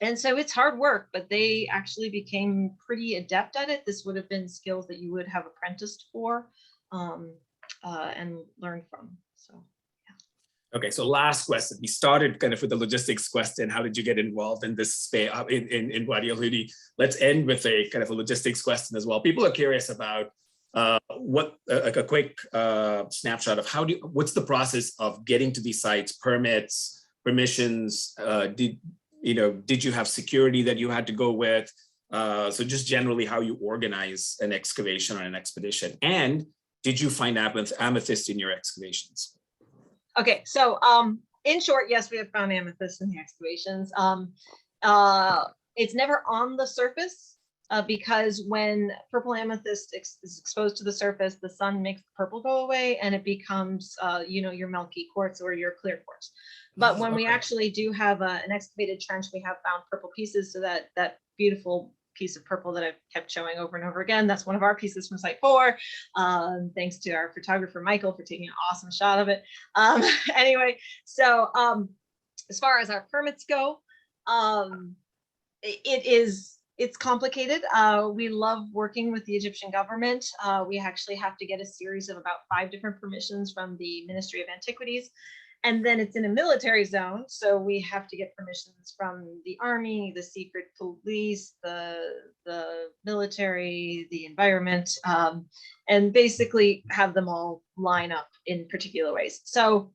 And so it's hard work, but they actually became pretty adept at it. This would have been skills that you would have apprenticed for and learned from. So, yeah. Okay, so last question. We started kind of with the logistics question. How did you get involved in this space in Wadi el-Hudi? Let's end with a kind of a logistics question as well. People are curious about like a quick snapshot of what's the process of getting to these sites, permits, permissions, did you have security that you had to go with? So just generally how you organize an excavation or an expedition. And did you find amethyst in your excavations? Okay, so in short, yes, we have found amethyst in the excavations. It's never on the surface because when purple amethyst is exposed to the surface, the sun makes the purple go away and it becomes, your milky quartz or your clear quartz. But when we actually do have an excavated trench, we have found purple pieces. So that beautiful piece of purple that I've kept showing over and over again, that's one of our pieces from Site 4. Thanks to our photographer, Michael, for taking an awesome shot of it. Anyway, so as far as our permits go, it's complicated. We love working with the Egyptian government. We actually have to get a series of about 5 different permissions from the Ministry of Antiquities. And then it's in a military zone, so we have to get permissions from the army, the secret police, the military, the environment, and basically have them all line up in particular ways. So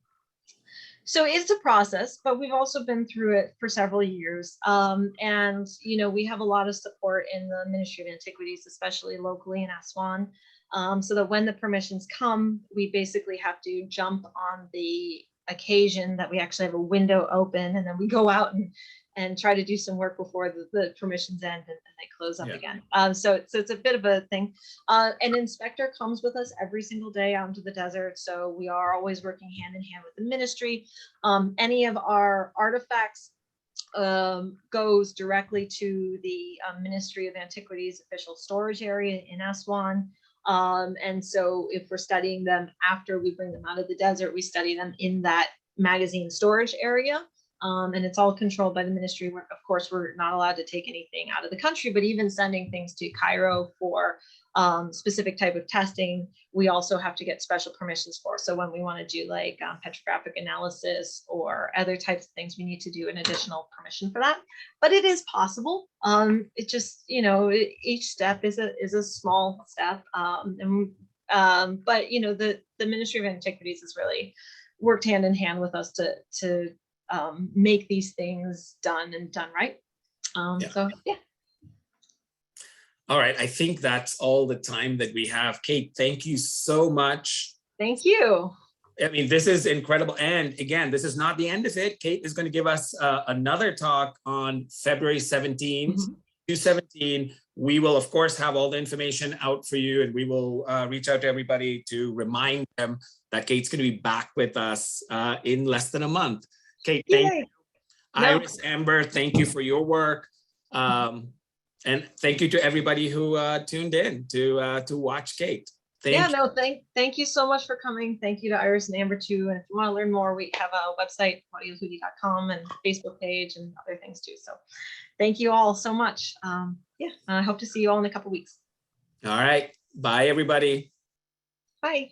it's a process, but we've also been through it for several years. And, we have a lot of support in the Ministry of Antiquities, especially locally in Aswan, so that when the permissions come, we basically have to jump on the occasion that we actually have a window open, and then we go out and try to do some work before the permissions end and they close up again. So it's a bit of a thing. An inspector comes with us every single day out into the desert. So we are always working hand in hand with the ministry. Any of our artifacts goes directly to the Ministry of Antiquities official storage area in Aswan. And so if we're studying them after we bring them out of the desert, we study them in that magazine storage area. And it's all controlled by the ministry. Of course, we're not allowed to take anything out of the country, but even sending things to Cairo for specific type of testing, we also have to get special permissions for. So when we want to do like petrographic analysis or other types of things, we need to do an additional permission for that. But it is possible. It just, each step is a small step. But the Ministry of Antiquities has really worked hand in hand with us to make these things done right. So yeah. All right, I think that's all the time that we have. Kate, thank you so much. Thank you. I mean, this is incredible. And again, this is not the end of it. Kate is going to give us another talk on February 17th, 2017. We will, of course, have all the information out for you, and we will reach out to everybody to remind them that Kate's going to be back with us in less than a month. Kate, thank you. Iris, Amber, thank you for your work. And thank you to everybody who tuned in to watch Kate. Thank you so much for coming. Thank you to Iris and Amber too. And if you want to learn more, we have a website, el-Hudi.com, and Facebook page and other things too. So thank you all so much. I hope to see you all in a couple weeks. All right. Bye, everybody. Bye.